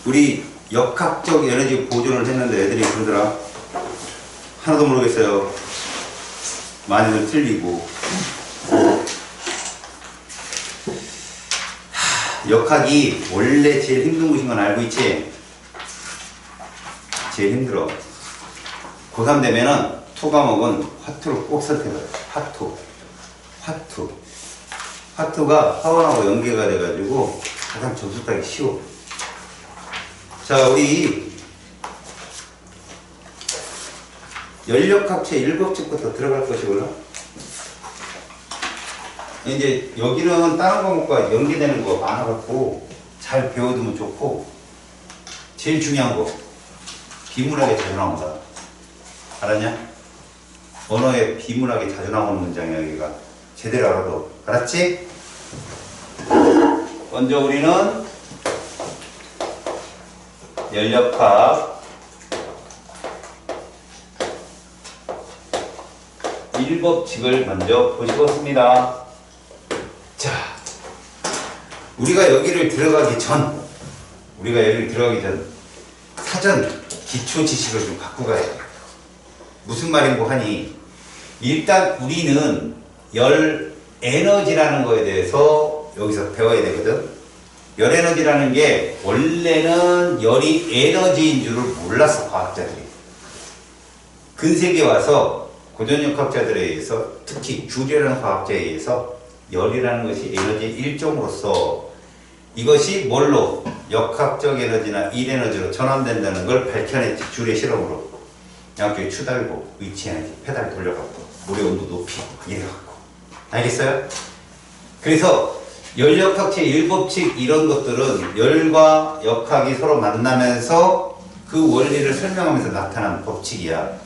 우리 역학적 에너지 보존을 했는데 애들이 그러더라. 하나도 모르겠어요. 많이들 틀리고. 역학이 원래 제일 힘든 곳인 건 알고 있지? 제일 힘들어. 고3 되면은 토 과목은 화투를 꼭 선택해요. 화투가 화원하고 연계가 돼가지고 가장 점수 따기 쉬워. 자, 우리 연력학체 1법칙부터 들어갈 것이구나. 이제 여기는 다른 과목과 연계되는 거 많아갖고 잘 배워두면 좋고, 제일 중요한 거 비문학에 자주 나온다. 알았냐? 언어에 비문학에 자주 나오는 문장이야. 여기가 제대로 알아도. 알았지? 먼저 우리는 연력학 1법칙을 먼저 보시겠습니다. 자, 우리가 여기를 들어가기 전 사전 기초 지식을 좀 갖고 가야 돼. 무슨 말인고 하니, 일단 우리는 열 에너지라는 거에 대해서 여기서 배워야 되거든. 열 에너지라는 게 원래는 열이 에너지인 줄을 몰랐어, 과학자들이. 근세기에 와서 고전역학자들에 의해서, 특히 주리라는 과학자에 의해서 열이라는 것이 에너지의 일종으로서 이것이 뭘로? 역학적 에너지나 일 에너지로 전환된다는 걸 밝혀냈지, 주리의 실험으로. 양쪽에 추달고, 위치에너지, 페달 돌려갖고, 물의 온도 높이고, 이래갖고. 알겠어요? 그래서 열역학체 1법칙 이런 것들은 열과 역학이 서로 만나면서 그 원리를 설명하면서 나타난 법칙이야.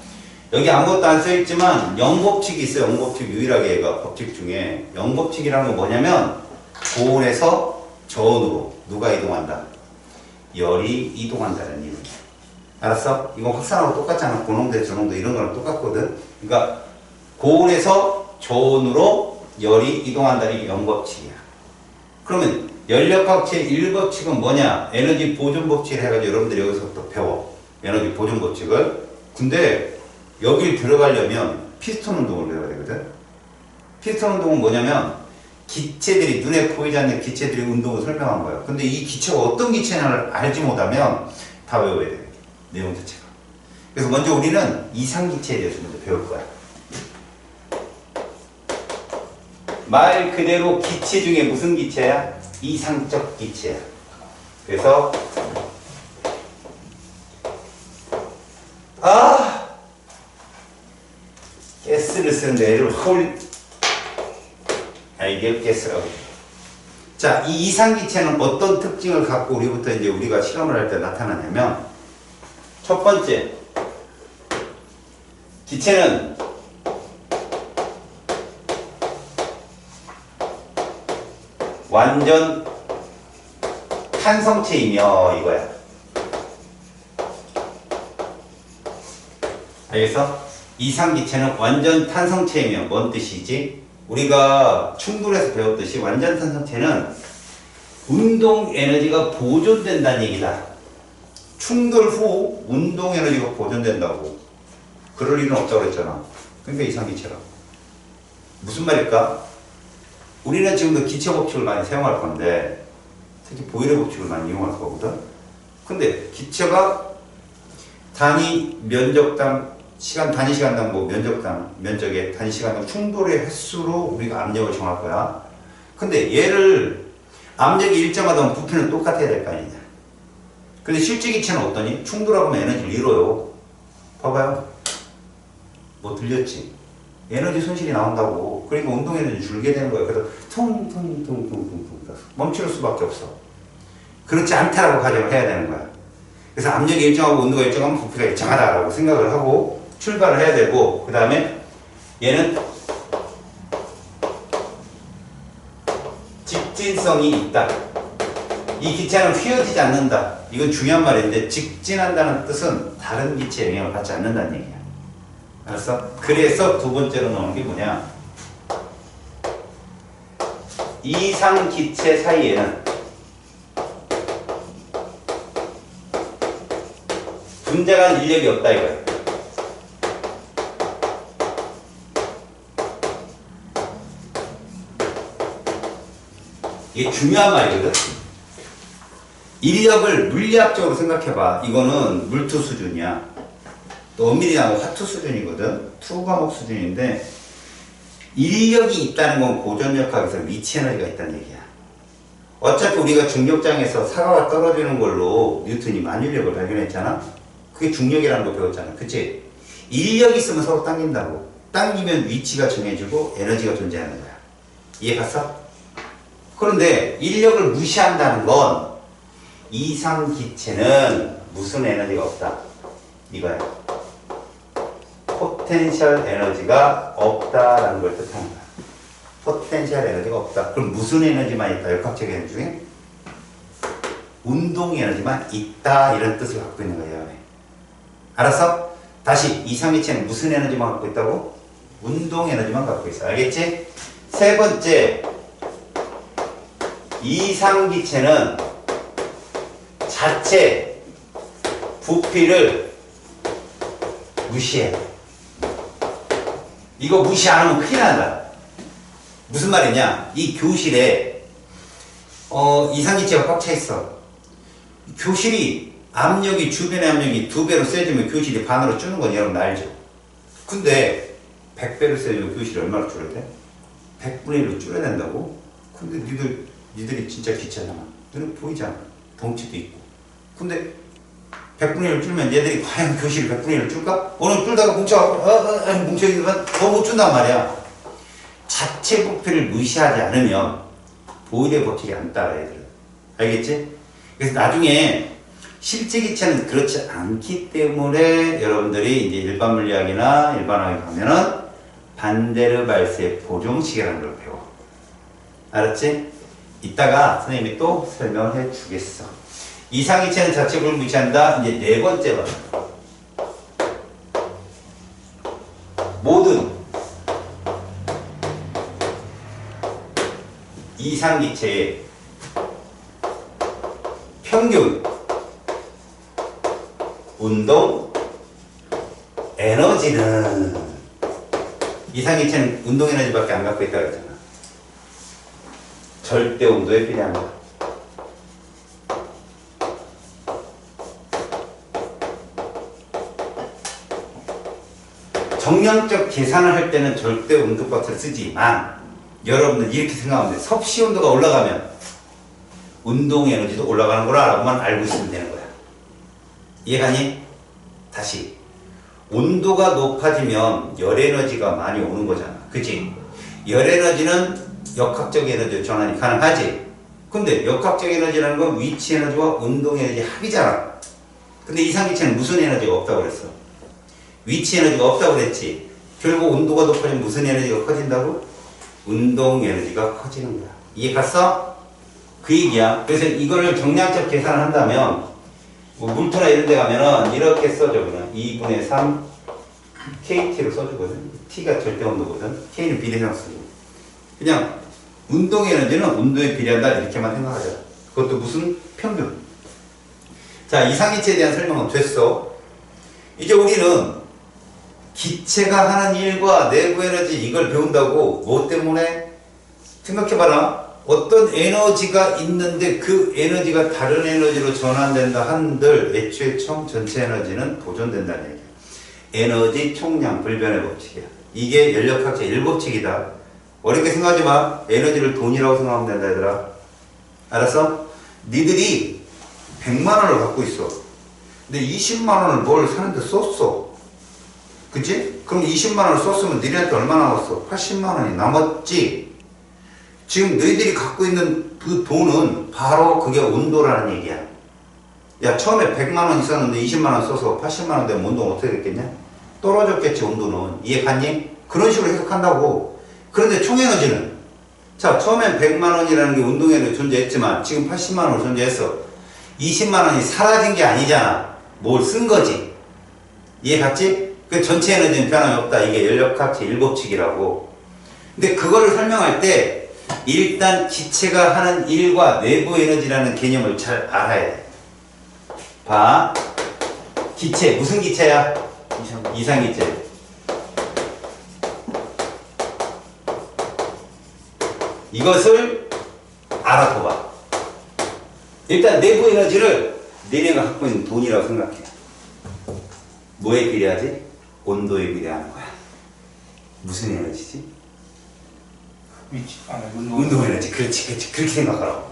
여기 아무것도 안 써있지만 영법칙이 있어요. 영법칙 유일하게 얘가 법칙 중에. 영법칙이라는 건 뭐냐면 고온에서 저온으로 누가 이동한다? 열이 이동한다는 얘기야. 알았어? 이건 확산하고 똑같잖아. 고농도 저농도 이런 거랑 똑같거든. 그러니까 고온에서 저온으로 열이 이동한다는 게 영법칙이야. 그러면 연력학체 1법칙은 뭐냐? 에너지 보존 법칙을 해가지고 여러분들이 여기서부터 배워. 에너지 보존 법칙을. 근데 여길 들어가려면 피스톤 운동을 배워야 되거든. 피스톤 운동은 뭐냐면 기체들이, 눈에 보이지 않는 기체들이 운동을 설명한 거야. 근데 이 기체가 어떤 기체냐를 알지 못하면 다 외워야 돼. 내용 자체가. 그래서 먼저 우리는 이상기체에 대해서 먼저 배울 거야. 말 그대로 기체 중에 무슨 기체야? 이상적 기체야. 그래서 가스를 쓰는데 얘를 이게 가스라고. 자, 이 이상기체는 어떤 특징을 갖고 우리부터 이제 우리가 실험을 할 때 나타나냐면, 첫 번째, 기체는 완전 탄성체이며 이거야. 알겠어? 이상기체는 완전 탄성체이며 뭔 뜻이지? 우리가 충돌에서 배웠듯이 완전 탄성체는 운동 에너지가 보존된다는 얘기다. 충돌 후 운동 에너지가 보존된다고. 그럴 일은 없다고 그랬잖아. 그러니까 이상기체라고. 무슨 말일까? 우리는 지금도 기체 법칙을 많이 사용할 건데, 특히 보일러 법칙을 많이 이용할 거거든. 근데 기체가 단위 면적당, 단위 시간당 면적의 단위 시간당 충돌의 횟수로 우리가 압력을 정할 거야. 근데 얘를 압력이 일정하다면 부피는 똑같아야 될 거 아니냐. 근데 실제 기체는 어떠니? 충돌하면 에너지를 잃어요. 봐봐요. 뭐 들렸지? 에너지 손실이 나온다고. 그러니까 운동 에너지 줄게 되는 거야. 그래서 퉁퉁퉁퉁퉁퉁 멈출 수밖에 없어. 그렇지 않다라고 가정을 해야 되는 거야. 그래서 압력이 일정하고 온도가 일정하면 부피가 일정하다라고 생각을 하고 출발을 해야 되고, 그 다음에 얘는 직진성이 있다. 이 기체는 휘어지지 않는다. 이건 중요한 말인데, 직진한다는 뜻은 다른 기체에 영향을 받지 않는다는 얘기야. 알았어? 그래서 두 번째로 나오는 게 뭐냐? 이상 기체 사이에는 존재하는 인력이 없다 이거야. 이게 중요한 말이거든. 인력을 물리학적으로 생각해봐. 이거는 물투 수준이야. 또 엄밀히나면 화투 수준이거든. 투 과목 수준인데 인력이 있다는 건 고전력학에서 위치 에너지가 있다는 얘기야. 어차피 우리가 중력장에서 사과가 떨어지는 걸로 뉴턴이 만유력을 발견했잖아. 그게 중력이라는 거 배웠잖아. 그치? 인력이 있으면 서로 당긴다고. 당기면 위치가 정해지고 에너지가 존재하는 거야. 이해 갔어? 그런데 인력을 무시한다는 건 이상 기체는 무슨 에너지가 없다. 이거야. 포텐셜 에너지가 없다라는 걸 뜻하는 거야. 포텐셜 에너지가 없다. 그럼 무슨 에너지만 있다? 역학적 에너지 중에? 운동 에너지만 있다. 이런 뜻을 갖고 있는 거예요. 알았어? 다시 이상기체는 무슨 에너지만 갖고 있다고? 운동 에너지만 갖고 있어. 알겠지? 세 번째, 이상기체는 자체 부피를 무시해. 이거 무시 안 하면 큰일 난다. 무슨 말이냐? 이 교실에 이상기체가 꽉 차 있어. 교실이 압력이 주변의 압력이 2배로 세지면 교실이 반으로 줄는 건 여러분 알죠? 근데 100배로 세지면 교실이 얼마나 줄어야 돼? 100분의 1로 줄여야 된다고? 근데 니들이 진짜 기체잖아. 눈에 보이잖아. 덩치도 있고. 근데 100분의 1을 줄면 얘들이 과연 교실이 100분의 1을 줄까? 오늘 줄다가 뭉쳐있으면 더 못 준단 말이야. 자체 부피를 무시하지 않으면 보일의 법칙이 안 따라 얘들은. 알겠지? 그래서 나중에 실제 기체는 그렇지 않기 때문에 여러분들이 이제 일반 물리학이나 일반학에 가면은 반데르 발스의 보정식이라는 걸 배워. 알았지? 이따가 선생님이 또 설명해 주겠어. 이상기체는 자체 부피를 무시한다. 이제 네 번째 번. 모든 이상기체의 평균 운동 에너지는 이상기체는 운동 에너지밖에 안 갖고 있다고 했잖아. 절대 온도에 비례한다. 정량적 계산을 할 때는 절대 온도값을 쓰지만 여러분들 이렇게 생각하면 돼. 섭씨 온도가 올라가면 운동 에너지도 올라가는 거라고만 알고 있으면 되는 거야. 이해가니? 다시 온도가 높아지면 열 에너지가 많이 오는 거잖아. 그치? 열 에너지는 역학적 에너지로 전환이 가능하지. 근데 역학적 에너지라는 건 위치 에너지와 운동 에너지 합이잖아. 근데 이상기체는 무슨 에너지가 없다고 그랬어? 위치 에너지가 없다고 그랬지. 결국 온도가 높아지면 무슨 에너지가 커진다고? 운동 에너지가 커지는 거야. 이해 갔어? 그 얘기야. 그래서 이거를 정량적 계산을 한다면 뭐 물토나 이런 데 가면은 이렇게 써줘. 그냥 2분의 3 KT로 써주거든. T가 절대 온도거든. K는 비례상 쓰고. 그냥 운동 에너지는 온도에 비례한다 이렇게만 생각하자. 그것도 무슨 평균. 자, 이상기체에 대한 설명은 됐어. 이제 우리는 기체가 하는 일과 내부 에너지 이걸 배운다고 뭐 때문에? 생각해봐라. 어떤 에너지가 있는데 그 에너지가 다른 에너지로 전환된다 한들 애초에 총 전체 에너지는 보존된다는 얘기야. 에너지 총량 불변의 법칙이야. 이게 연력학자 1법칙이다. 어렵게 생각하지 마. 에너지를 돈이라고 생각하면 된다 얘들아. 알았어? 니들이 100만 원을 갖고 있어. 근데 20만 원을 뭘 사는데 썼어. 그치? 그럼 20만 원을 썼으면 너희한테 얼마 남았어? 80만 원이 남았지? 지금 너희들이 갖고 있는 그 돈은 바로 그게 온도라는 얘기야. 야, 처음에 100만 원 있었는데 20만 원 써서 80만 원 되면 온도는 어떻게 됐겠냐? 떨어졌겠지, 온도는. 이해 갔니? 그런 식으로 해석한다고. 그런데 총에너지는? 자, 처음엔 100만 원이라는 게 운동에너지 존재했지만 지금 80만 원으로 존재했어. 20만 원이 사라진 게 아니잖아. 뭘 쓴 거지. 이해 갔지? 그 전체 에너지는 변함이 없다. 이게 연력학체 1법칙이라고. 근데 그거를 설명할 때 일단 기체가 하는 일과 내부 에너지라는 개념을 잘 알아야 돼. 봐. 기체. 무슨 기체야? 이상. 이상기체. 이것을 알아둬봐. 일단 내부 에너지를 너네가 갖고 있는 돈이라고 생각해. 뭐에 비례하지? 온도에 비례하는 거야. 무슨 에너지지? 위치. 운동 에너지. 그렇지, 그렇지. 그렇게 생각하라고.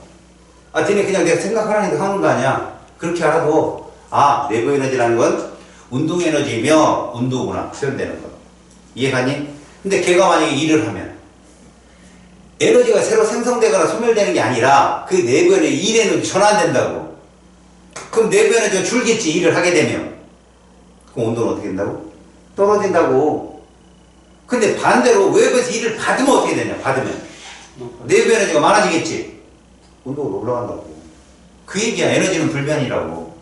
아, 너네 그냥 내가 생각하라니까 하는 거 아니야. 그렇게 알아도, 아, 내부 에너지라는 건 운동 에너지이며 운동구나. 표현되는 거. 이해가니? 근데 걔가 만약에 일을 하면 에너지가 새로 생성되거나 소멸되는 게 아니라 그 내부 에너지, 일 에너지 전환된다고. 그럼 내부 에너지가 줄겠지, 일을 하게 되면. 그럼 온도는 어떻게 된다고? 떨어진다고. 근데 반대로 외부에서 일을 받으면 어떻게 되냐? 받으면 내부 에너지가 많아지겠지. 온도가 올라간다고. 그 얘기야. 에너지는 불변이라고.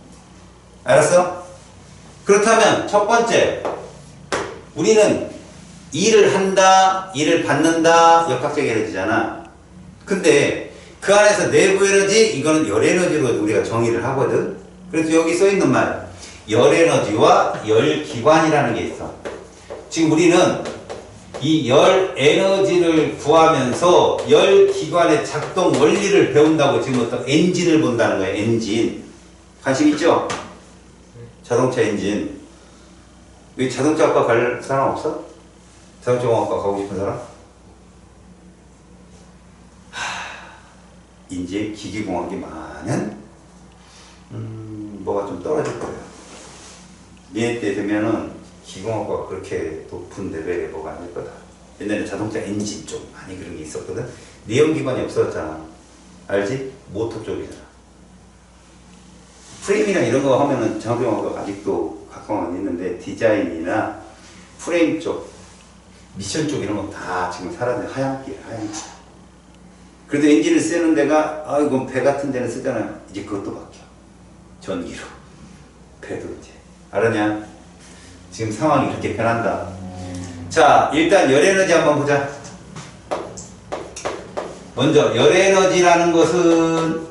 알았어? 그렇다면 첫 번째, 우리는 일을 한다, 일을 받는다, 역학적 에너지잖아. 근데 그 안에서 내부 에너지, 이거는 열 에너지로 우리가 정의를 하거든. 그래서 여기 써 있는 말, 열 에너지와 열 기관이라는 게 있어. 지금 우리는 이 열 에너지를 구하면서 열 기관의 작동 원리를 배운다고 지금 어떤 엔진을 본다는 거야. 엔진. 관심 있죠? 자동차 엔진. 여기 자동차학과 갈 사람 없어? 자동차공학과 가고 싶은 사람? 이제 기계공학이 많은 뭐가 좀 떨어질 거예요. 얘 때 되면은 기계공학과가 그렇게 높은 레벨의 뭐가 아닐 거다. 옛날에 자동차 엔진 쪽 많이 그런 게 있었거든. 내연기관이 없었잖아. 알지? 모터 쪽이잖아. 프레임이나 이런 거 하면은 자동차공학과가 아직도 가까운 있는데 디자인이나 프레임 쪽, 미션 쪽 이런 거 다 지금 사라진 하얀길, 하얀길. 그래도 엔진을 쓰는 데가, 아, 이건 배 같은 데는 쓰잖아요. 이제 그것도 바뀌어. 전기로. 배도 이제. 알았냐? 지금 상황이 그렇게 변한다. 자, 일단 열에너지 한번 보자. 먼저, 열에너지라는 것은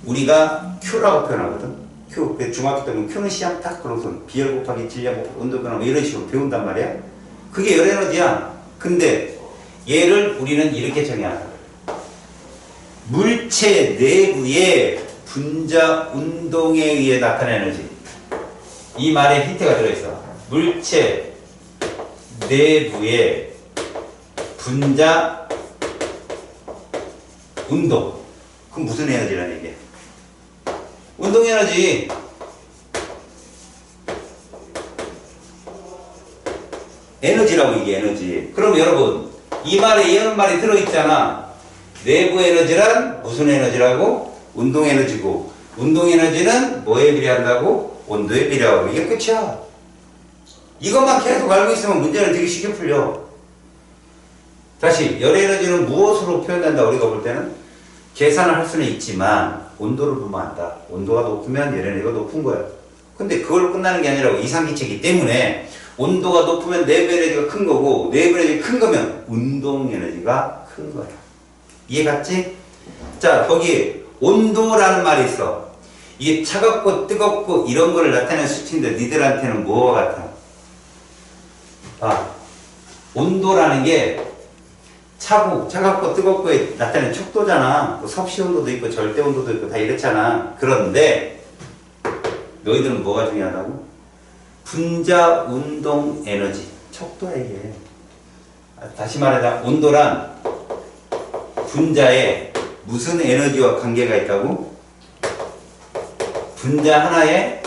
우리가 Q라고 표현하거든. Q. 중학교 때 보면 Q는 시작 딱 그러고서 비열 곱하기 질량 곱하기 온도 변화 뭐 이런 식으로 배운단 말이야. 그게 열에너지야. 근데 얘를 우리는 이렇게 정의한다. 물체 내부의 분자 운동에 의해 나타나는 에너지. 이 말에 힌트가 들어있어. 물체 내부의 분자 운동. 그럼 무슨 에너지라는 얘기야? 운동 에너지. 에너지라고 이게 에너지. 그럼 여러분 이 말에 이런 말이 들어있잖아. 내부 에너지란 무슨 에너지라고? 운동 에너지고, 운동 에너지는 뭐에 비례한다고? 온도에 비례하고. 이게 끝이야. 이것만 계속 알고 있으면 문제는 되게 쉽게 풀려. 다시 열 에너지는 무엇으로 표현된다 우리가 볼 때는? 계산을 할 수는 있지만 온도를 보면 안다. 온도가 높으면 열 에너지가 높은 거야. 근데 그걸로 끝나는 게 아니라 이상기체이기 때문에 온도가 높으면 내부 에너지가 큰 거고, 내부 에너지가 큰 거면 운동 에너지가 큰 거야. 이해 갔지? 자, 거기 온도라는 말이 있어. 이게 차갑고 뜨겁고 이런 거를 나타내는 수치인데 니들한테는 뭐와 같아? 아, 온도라는 게 차갑고 뜨겁고에 나타내는 척도잖아. 뭐 섭씨 온도도 있고 절대 온도도 있고 다 이렇잖아. 그런데 너희들은 뭐가 중요하다고? 분자 운동 에너지. 척도야 이게. 다시 말하자. 온도란 분자에 무슨 에너지와 관계가 있다고? 분자 하나의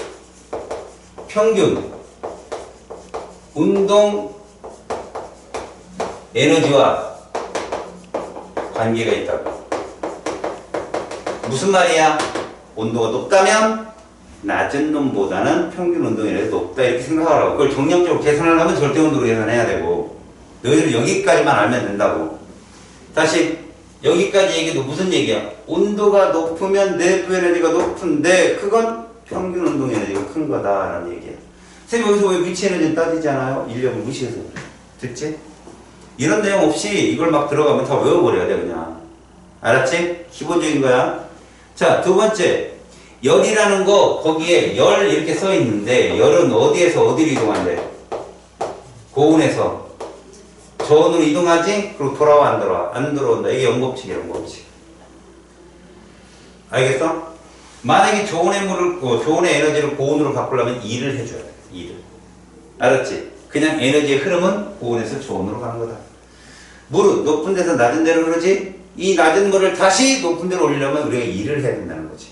평균 운동 에너지와 관계가 있다고. 무슨 말이야? 온도가 높다면 낮은 놈보다는 평균 운동 에너지가 높다 이렇게 생각하라고. 그걸 정량적으로 계산하려면 절대 온도로 계산해야 되고, 너희들은 여기까지만 알면 된다고. 다시 여기까지 얘기도 무슨 얘기야? 온도가 높으면 내부 에너지가 높은데 그건 평균 운동 에너지가 큰 거다라는 얘기야. 선생님 여기서 왜 위치 에너지는 따지지 않아요? 인력을 무시해서 그래. 듣지? 이런 내용 없이 이걸 막 들어가면 다 외워버려야 돼 그냥. 알았지? 기본적인 거야. 자, 두 번째, 열이라는 거 거기에 열 이렇게 써 있는데 열은 어디에서 어디로 이동한대? 고온에서 저온으로 이동하지? 그리고 돌아와 안 돌아와? 안 들어온다. 이게 연법칙이야, 연법칙. 알겠어? 만약에 저온의 물을 저온의 에너지를 고온으로 바꾸려면 2를 해줘야 돼. 2를. 알았지? 그냥 에너지의 흐름은 고온에서 저온으로 가는 거다. 물은 높은 데서 낮은 데로 흐르지? 이 낮은 물을 다시 높은 데로 올리려면 우리가 2를 해야 된다는 거지.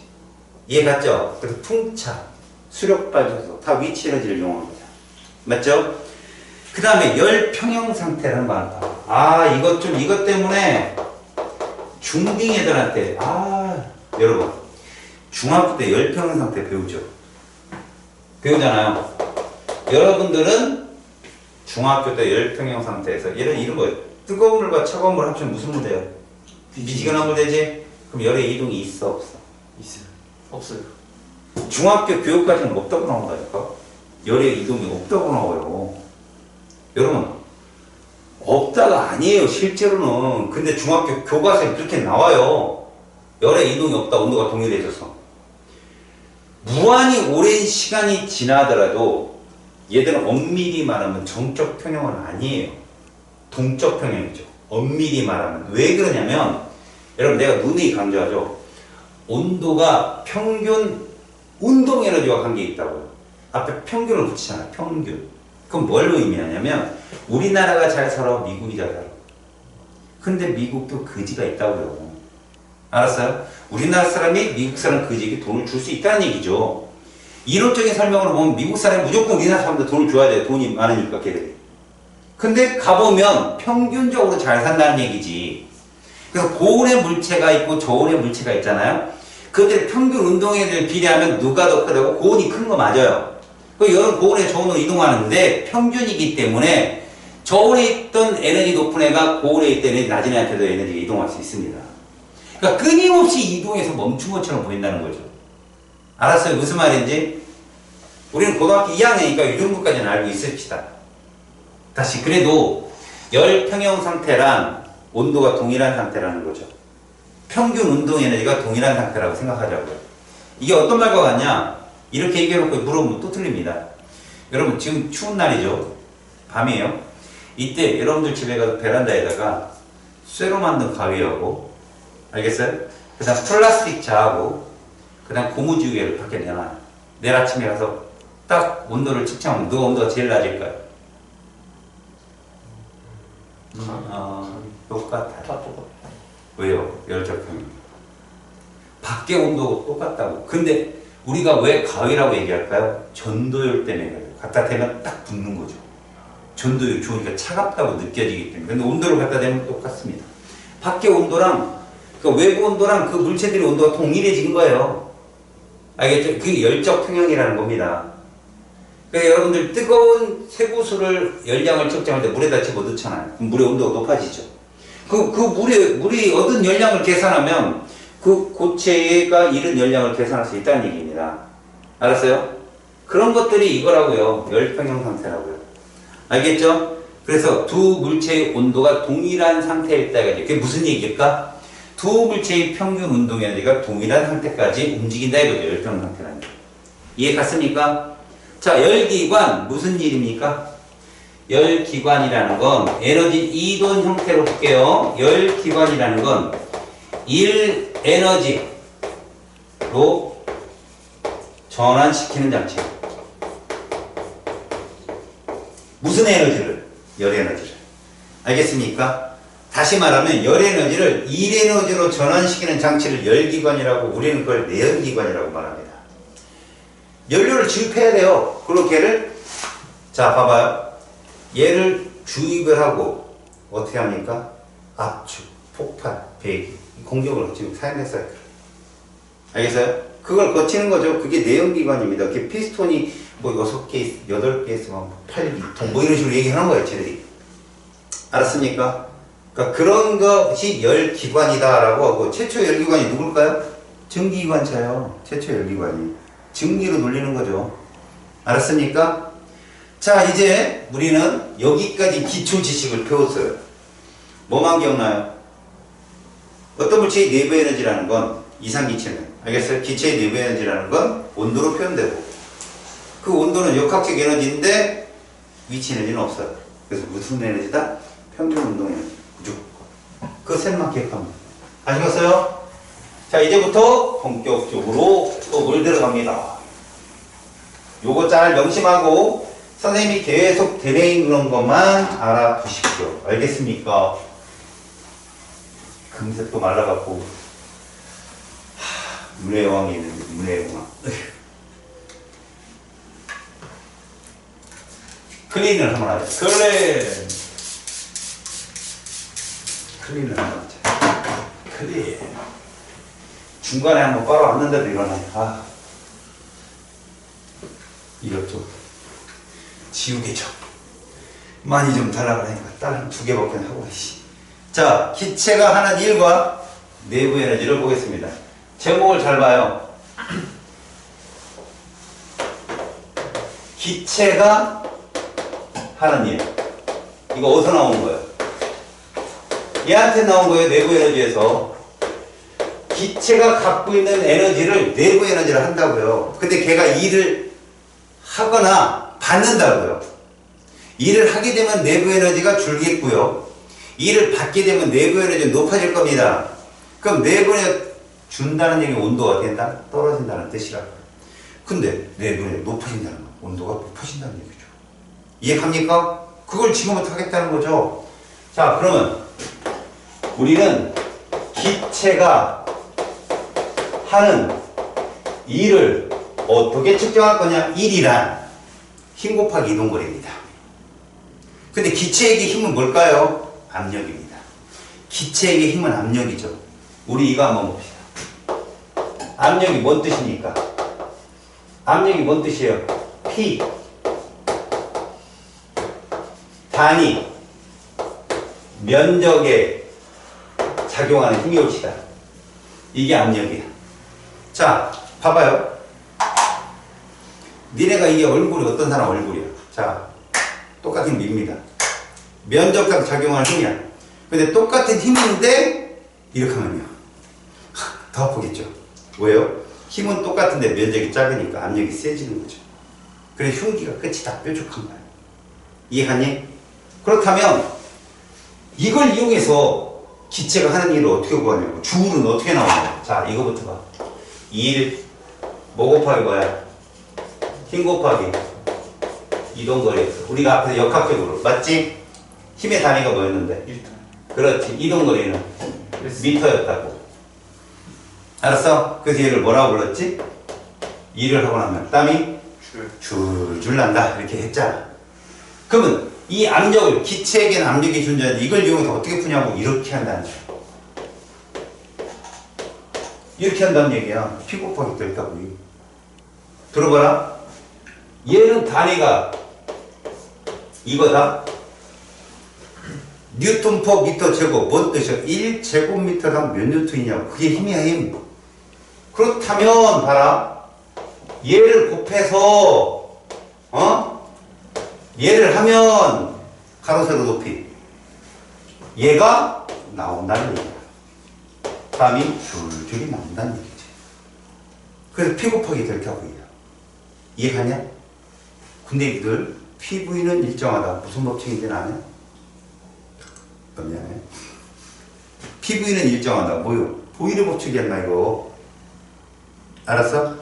이해 갔죠? 그래서 풍차, 수력 발전소 다 위치 에너지를 이용하는 거야. 맞죠? 그 다음에 열 평형 상태라는 거 많다. 이것 때문에 중딩 애들한테 여러분 중학교 때 열 평형 상태 배우죠? 배우잖아요. 여러분들은 중학교 때 열 평형 상태에서 이런 거 뜨거운 물과 차가운 물 합치면 무슨 물 돼요? 미지근한 물 되지? 그럼 열의 이동이 있어 없어? 있어요. 없어요. 중학교 교육까지는 없다고 나온다니까? 열의 이동이 없다고 나와요. 여러분 없다가 아니에요 실제로는. 근데 중학교 교과서에 그렇게 나와요. 열의 이동이 없다. 온도가 동일해져서. 무한히 오랜 시간이 지나더라도 얘들은 엄밀히 말하면 정적 평형은 아니에요. 동적 평형이죠. 엄밀히 말하면. 왜 그러냐면 여러분 내가 누누이 강조하죠. 온도가 평균 운동 에너지와 관계 있다고요. 앞에 평균을 붙이잖아요. 평균. 그럼 뭘 의미하냐면 우리나라가 잘 살아, 미국이 잘 살아. 근데 미국도 거지가 있다고요. 알았어요? 우리나라 사람이 미국 사람 거지에게 돈을 줄 수 있다는 얘기죠. 이론적인 설명으로 보면 미국 사람이 무조건 우리나라 사람들 돈을 줘야 돼요. 돈이 많으니까 걔들이. 근데 가보면 평균적으로 잘 산다는 얘기지. 그래서 고온의 물체가 있고 저온의 물체가 있잖아요. 그들의 평균 운동에 비례하면 누가 더 크다고? 고온이 큰 거 맞아요. 열은 고온에 저온으로 이동하는데 평균이기 때문에 저온에 있던 에너지 높은 애가 고온에 있던 에너지 낮은 애한테도 에너지가 이동할 수 있습니다. 그러니까 끊임없이 이동해서 멈춘 것처럼 보인다는 거죠. 알았어요? 무슨 말인지? 우리는 고등학교 2학년이니까 이 정도까지는 알고 있읍시다. 다시 그래도 열 평형 상태란 온도가 동일한 상태라는 거죠. 평균 운동 에너지가 동일한 상태라고 생각하자고요. 이게 어떤 말과 같냐? 이렇게 얘기해놓고 물어보면 또 틀립니다. 여러분 지금 추운 날이죠. 밤이에요. 이때 여러분들 집에 가서 베란다에다가 쇠로 만든 가위하고 알겠어요? 그 다음 플라스틱 자하고 그 다음 고무지게를 밖에 내놔요. 내일 아침에 가서 딱 온도를 측정하면 누가 온도가 제일 낮을까요? 똑같아요. 다 똑같아요. 왜요? 열적평이 밖에 온도가 똑같다고. 근데 우리가 왜 가위라고 얘기할까요? 전도율 때문에 그래요. 갖다 대면 딱 붙는 거죠. 전도율 좋으니까 차갑다고 느껴지기 때문에. 근데 온도를 갖다 대면 똑같습니다. 밖에 온도랑 그 외부 온도랑 그 물체들의 온도가 동일해진 거예요. 알겠죠? 그게 열적 평형이라는 겁니다. 그러니까 여러분들 뜨거운 쇠구슬을 열량을 측정할 때 물에다 집어넣잖아요. 그럼 물의 온도가 높아지죠. 물이 얻은 열량을 계산하면 그 고체가 잃은 열량을 계산할 수 있다는 얘기입니다. 알았어요? 그런 것들이 이거라고요. 열평형 상태라고요. 알겠죠? 그래서 두 물체의 온도가 동일한 상태일 때가 그게 무슨 얘기일까? 두 물체의 평균 운동 에너지가 동일한 상태까지 움직인다 이거죠. 열평형 상태라는 게. 이해 갔습니까? 자, 열기관 무슨 일입니까? 열기관이라는 건 에너지 이동 형태로 볼게요. 열기관이라는 건 1에너지로 전환시키는 장치. 무슨 에너지를? 열에너지를. 알겠습니까? 다시 말하면 열에너지를 1에너지로 전환시키는 장치를 열기관이라고, 우리는 그걸 내연기관이라고 말합니다. 연료를 주입해야 돼요. 그리고 걔를, 자 봐봐요. 얘를 주입을 하고 어떻게 합니까? 압축, 폭발, 배기, 공격을 지금 사용했어요. 알겠어요? 그걸 거치는 거죠. 그게 내연기관입니다. 그게 피스톤이 뭐 6개, 8개 있으면 8기통 뭐 이런 식으로 얘기하는 거예요, 쟤들이. 알았습니까? 그러니까 그런 것이 열기관이다라고 하고, 최초 열기관이 누굴까요? 전기기관차요. 최초 열기관이. 증기로 돌리는 거죠. 알았습니까? 자, 이제 우리는 여기까지 기초 지식을 배웠어요. 뭐만 기억나요? 어떤 물체의 내부 에너지라는 건 이상기체는, 알겠어요? 기체의 내부 에너지라는 건 온도로 표현되고 그 온도는 역학적 에너지인데 위치 에너지는 없어요. 그래서 무슨 에너지다? 평균 운동 에너지. 그죠? 그 셋만 기억합니다. 아시겠어요? 자, 이제부터 본격적으로 수업을 들어갑니다. 요거 잘 명심하고 선생님이 계속 되뇌이는 것만 알아두십시오. 알겠습니까? 금세 또 말라갖고 문의 여왕이 있는데 문의 여왕 클린을 한번 하자. 클린을 한번 하자. 클린 중간에 한번 바로 왔는데도 일어나네. 아, 이것 좀 지우개죠. 많이 좀 달라고 하니까 다른 두 개밖에 하고 있지. 자, 기체가 하는 일과 내부 에너지를 보겠습니다. 제목을 잘 봐요. 기체가 하는 일. 이거 어디서 나온 거예요? 얘한테 나온 거예요. 내부 에너지에서. 기체가 갖고 있는 에너지를 내부 에너지를 한다고요. 근데 걔가 일을 하거나 받는다고요. 일을 하게 되면 내부 에너지가 줄겠고요. 일을 받게 되면 내부 에너지가 높아질 겁니다. 그럼 내부 에너지 준다는 얘기는 온도가 된다? 떨어진다는 뜻이라고요. 근데 내부 에너지 높아진다는 건 온도가 높아진다는 얘기죠. 이해갑니까? 그걸 지금부터 하겠다는 거죠. 자, 그러면 우리는 기체가 하는 일을 어떻게 측정할 거냐? 1이란 힘 곱하기 이동거리입니다. 근데 기체에게 힘은 뭘까요? 압력입니다. 기체에게 힘은 압력이죠. 우리 이거 한번 봅시다. 압력이 뭔 뜻입니까? 압력이 뭔 뜻이에요? P 단위 면적에 작용하는 힘이 옵시다. 이게 압력이야. 자, 봐봐요. 니네가 이게 얼굴이 어떤 사람 얼굴이야. 자, 똑같은 미입니다. 면적상 작용하는 힘이야. 근데 똑같은 힘인데 이렇게 하면요. 더 아프겠죠. 왜요? 힘은 똑같은데 면적이 작으니까 압력이 세지는 거죠. 그래서 흉기가 끝이 다 뾰족한 거예요. 이해하니? 그렇다면 이걸 이용해서 기체가 하는 일을 어떻게 구하냐고. 주울은 어떻게 나오냐고. 자, 이거부터 봐. 1, 뭐 곱하기 뭐야? 힘 곱하기 이동거리였어. 우리가 앞에서 역학적으로 맞지? 힘의 단위가 뭐였는데? 1톤. 그렇지. 이동거리는 미터였다고. 알았어? 그래서 얘를 뭐라고 불렀지? 일을 하고 나면 땀이 줄줄 난다 이렇게 했잖아. 그러면 이 압력을 기체에게는 압력이 존재하는데 이걸 이용해서 어떻게 푸냐고. 이렇게 한다는 거야. 이렇게 한다는 얘기야. P 곱하기 델타 V. 들어봐라. 얘는 단위가 이거다. 뉴턴 퍼 미터 제곱. 뭔 뜻이야? 1제곱미터당 몇 뉴턴이냐고. 그게 힘이야, 힘. 그렇다면 봐라. 얘를 곱해서 얘를 하면 가로 세로 높이 얘가 나온다는 얘기야. 땀이 줄줄이 나온다는 얘기지. 그래서 P 곱하기 델타 V야. 이해가냐? 근데 이들 PV는 일정하다. 무슨 법칙인지 아냐? 미안해. PV는 일정하다. 뭐요? 보이르 법칙이었나 이거? 알았어?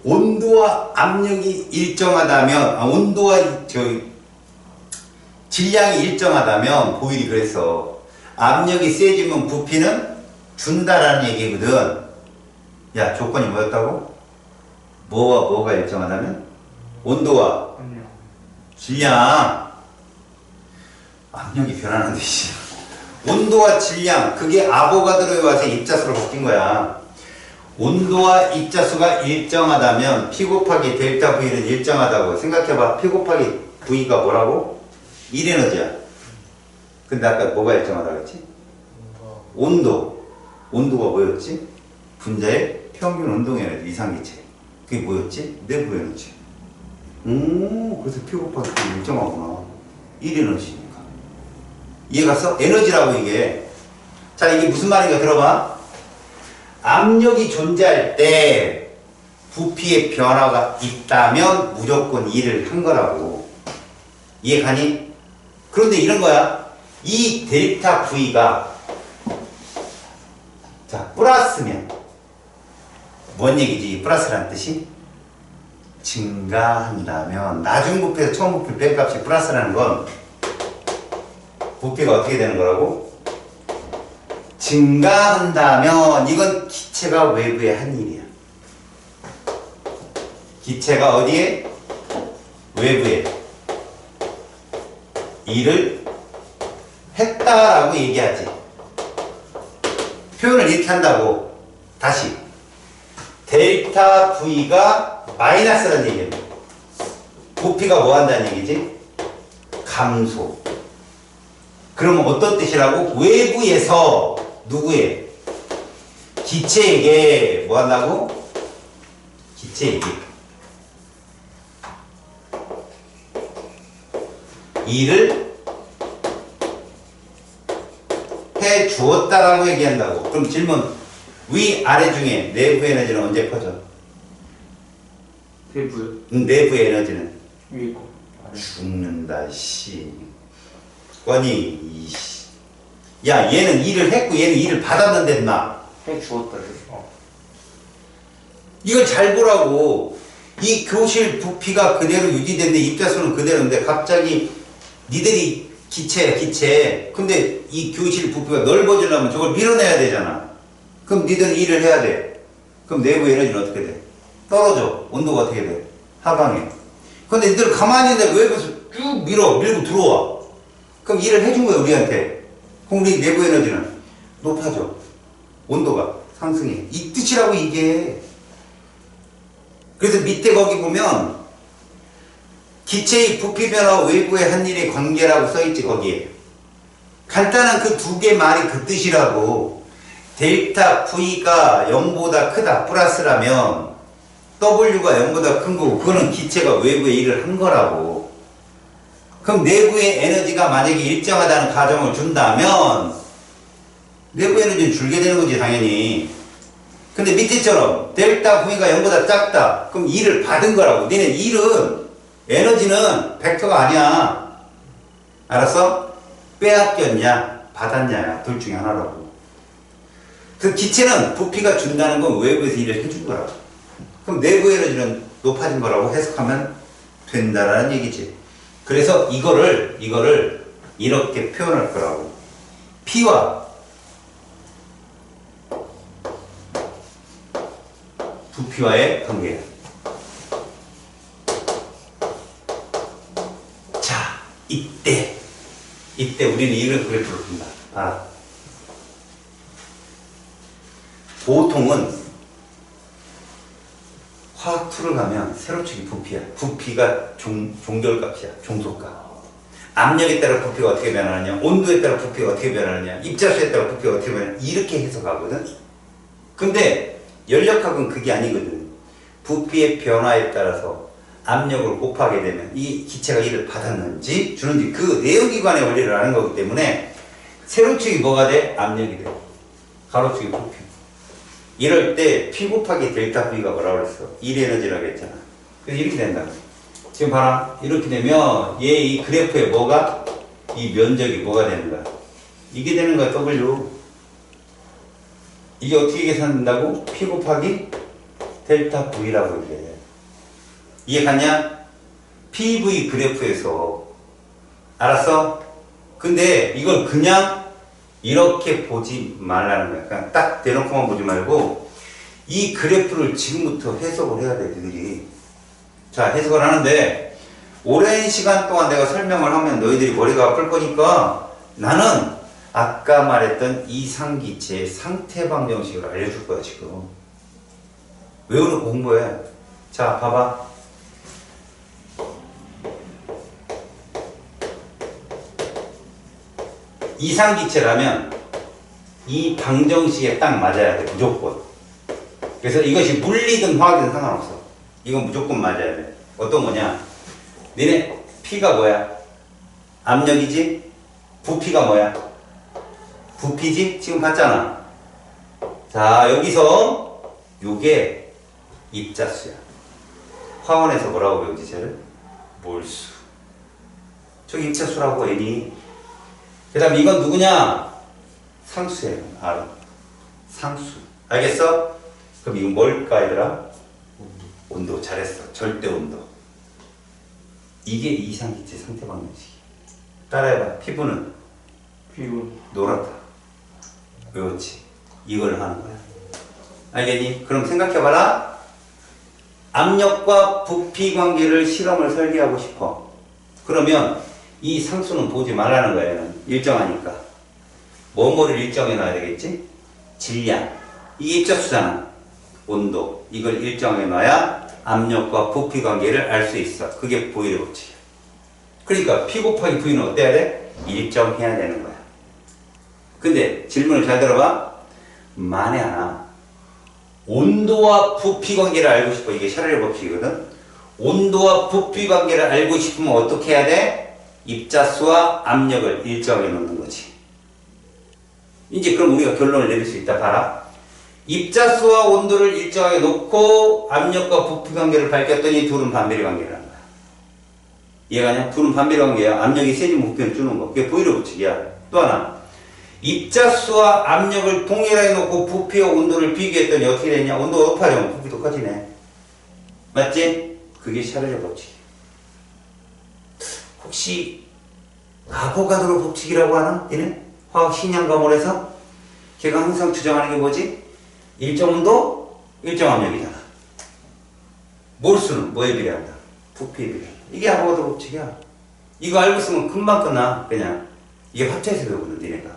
온도와 압력이 일정하다면, 온도와 질량이 일정하다면 보일이 그랬어. 압력이 세지면 부피는 준다라는 얘기거든. 야, 조건이 뭐였다고? 뭐와 뭐가 일정하다면? 온도와 질량. 압력이 변하는 듯이. 온도와 질량, 그게 아보가드로에 와서 입자수로 바뀐 거야. 온도와 입자수가 일정하다면 P 곱하기 델타 V는 일정하다고 생각해봐. P 곱하기 V가 뭐라고? 1에너지야. 근데 아까 뭐가 일정하다고 했지? 온도. 온도가 뭐였지? 분자의 평균 운동에너지 이상기체. 그게 뭐였지? 내부 에너지. 그래서 P 곱하기 V 일정하구나. 1에너지니까. 이해갔어? 에너지라고 이게. 자, 이게 무슨 말인가 들어봐. 압력이 존재할 때 부피의 변화가 있다면 무조건 일을 한 거라고. 이해가니? 그런데 이런 거야. 이 델타 V가 자 플러스면 뭔 얘기지? 플러스라는 뜻이 증가한다면 나중 부피에서 처음 부피 뺀값이 플러스라는 건 부피가 어떻게 되는 거라고? 증가한다면 이건 기체가 외부에 한 일이야. 기체가 어디에? 외부에 일을 했다라고 얘기하지. 표현을 이렇게 한다고. 다시 델타 V가 마이너스라는 얘기입니다. 부피가 뭐 한다는 얘기지? 감소. 그러면 어떤 뜻이라고? 외부에서 누구에? 기체에게 뭐 한다고? 기체에게 일을 해 주었다라고 얘기한다고. 그럼 질문, 위아래 중에 내부 에너지는 언제 커져? 대부요? 내부 에너지는 위에 거. 아래. 죽는다 씨. 뻔히 이씨. 야 얘는 일을 했고 얘는 일을 받았는데 나 해 주었다. 이걸 잘 보라고. 이 교실 부피가 그대로 유지되는데 입자수는 그대로인데 갑자기 니들이 기체야 기체. 근데 이 교실 부피가 넓어지려면 저걸 밀어내야 되잖아. 그럼 니들은 일을 해야 돼. 그럼 내부 에너지는 어떻게 돼? 떨어져. 온도가 어떻게 돼? 하강해. 근데 니들 가만히 있는데 외부에서 쭉 밀고 들어와. 그럼 일을 해준 거야 우리한테. 그럼 우리 내부 에너지는 높아져. 온도가 상승해. 이 뜻이라고 이게. 그래서 밑에 거기 보면 기체의 부피 변화와 외부의 한 일의 관계라고 써있지 거기에. 간단한 그 두 개 말이 그 뜻이라고. 델타 V가 0보다 크다 플러스라면 W가 0보다 큰 거고 그거는 기체가 외부에 일을 한 거라고. 그럼 내부의 에너지가 만약에 일정하다는 가정을 준다면 내부 에너지는 줄게 되는 거지 당연히. 근데 밑에처럼 델타 V가 0보다 작다. 그럼 일을 받은 거라고. 니네 일은 에너지는 벡터가 아니야. 알았어? 빼앗겼냐 받았냐야. 둘 중에 하나라고. 그 기체는 부피가 준다는 건 외부에서 일을 해준 거라고. 그럼 내부 에너지는 높아진 거라고 해석하면 된다라는 얘기지. 그래서 이거를 이렇게 표현할 거라고. P와 부피와의 관계. 자, 이때 우리는 이런 그래프를 푼다. 아. 보통은 화학 2를 가면 세로축이 부피야. 부피가 종결값이야. 종속값. 압력에 따라 부피가 어떻게 변하느냐, 온도에 따라 부피가 어떻게 변하느냐, 입자수에 따라 부피가 어떻게 변하느냐, 이렇게 해석하거든. 근데 연력학은 그게 아니거든. 부피의 변화에 따라서 압력을 곱하게 되면 이 기체가 일을 받았는지 주는지 그 내연기관의 원리를 아는 거기 때문에 세로축이 뭐가 돼? 압력이 돼. 가로축이 부피. 이럴 때 P 곱하기 델타 V가 뭐라고 그랬어? 1에너지라고 했잖아. 그래서 이렇게 된다. 지금 봐라. 이렇게 되면 얘 이 그래프에 뭐가? 이 면적이 뭐가 되는 거야? 이게 되는 거야. W. 이게 어떻게 계산된다고? P 곱하기 델타 V라고 이래. 이해갔냐? PV 그래프에서. 알았어? 근데 이걸 그냥 이렇게 보지 말라는 거야. 그냥 딱 대놓고만 보지 말고 이 그래프를 지금부터 해석을 해야 돼, 너희들이. 자, 해석을 하는데 오랜 시간 동안 내가 설명을 하면 너희들이 머리가 아플 거니까 나는 아까 말했던 이상기체의 상태 방정식을 알려줄 거야, 지금. 외우는 공부해. 자, 봐봐. 이상기체라면 이 방정식에 딱 맞아야 돼, 무조건. 그래서 이것이 물리든 화학이든 상관없어. 이건 무조건 맞아야 돼. 어떤 거냐? 너네 P가 뭐야? 압력이지? 부피가 뭐야? 부피지? 지금 봤잖아. 자, 여기서 요게 입자수야. 화원에서 뭐라고 배우지, 쟤를? 몰수. 저기 입자수라고, n이. 그 다음 이건 누구냐? 상수예요. 알아. 상수. 알겠어? 그럼 이건 뭘까, 얘들아? 온도. 잘했어. 절대 온도. 이게 이상기체 상태 방정식이야. 따라해봐. 피부는 피부. 노랗다. 그렇지. 이걸 하는 거야. 알겠니? 그럼 생각해봐라. 압력과 부피 관계를 실험을 설계하고 싶어. 그러면 이 상수는 보지 말라는 거야. 얘는 일정하니까. 뭐뭐를 일정해 놔야 되겠지? 질량. 이게 입자수잖아. 온도. 이걸 일정해 놔야 압력과 부피 관계를 알 수 있어. 그게 보일의 법칙이야. 그러니까 P 곱하기 V는 어때야 돼? 일정해야 되는 거야. 근데 질문을 잘 들어봐. 만에 하나 온도와 부피 관계를 알고 싶어. 이게 샤를의 법칙이거든. 온도와 부피 관계를 알고 싶으면 어떻게 해야 돼? 입자수와 압력을 일정해 놓는 거지. 이제 그럼 우리가 결론을 내릴 수 있다. 봐라. 입자수와 온도를 일정하게 놓고 압력과 부피 관계를 밝혔더니 둘은 반비례 관계라는 거야. 이해가 냐? 둘은 반비례 관계야. 압력이 세지면 부피는 주는 거. 그게 보일의 법칙이야. 또 하나. 입자수와 압력을 동일하게 놓고 부피와 온도를 비교했더니 어떻게 되냐? 온도가 높아지면 부피도 커지네. 맞지? 그게 샤를의 법칙이야. 혹시 아보가드로 법칙이라고 하나? 얘는 화학 식량 과목에서 걔가 항상 주장하는 게 뭐지? 일정 온도, 일정 압력이잖아. 몰수는 뭐에 비례한다? 부피에 비례한다. 이게 아보가드로 법칙이야. 이거 알고 있으면 금방 끝나. 그냥 이게 합체해서 배우거든, 니네가.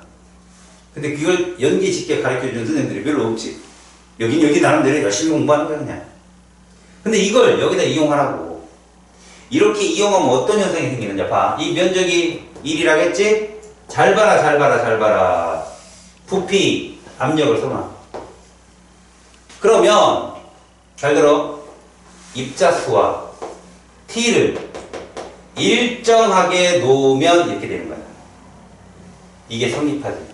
근데 그걸 연기 짓게 가르쳐주는 선생님들이 별로 없지. 여기 나름대로 열심히 공부하는 거야, 그냥. 근데 이걸 여기다 이용하라고. 이렇게 이용하면 어떤 현상이 생기느냐, 봐. 이 면적이 1이라겠지? 잘 봐라. 부피, 압력을 써놔. 그러면, 잘 들어. 입자수와 T를 일정하게 놓으면 이렇게 되는 거야. 이게 성립하지.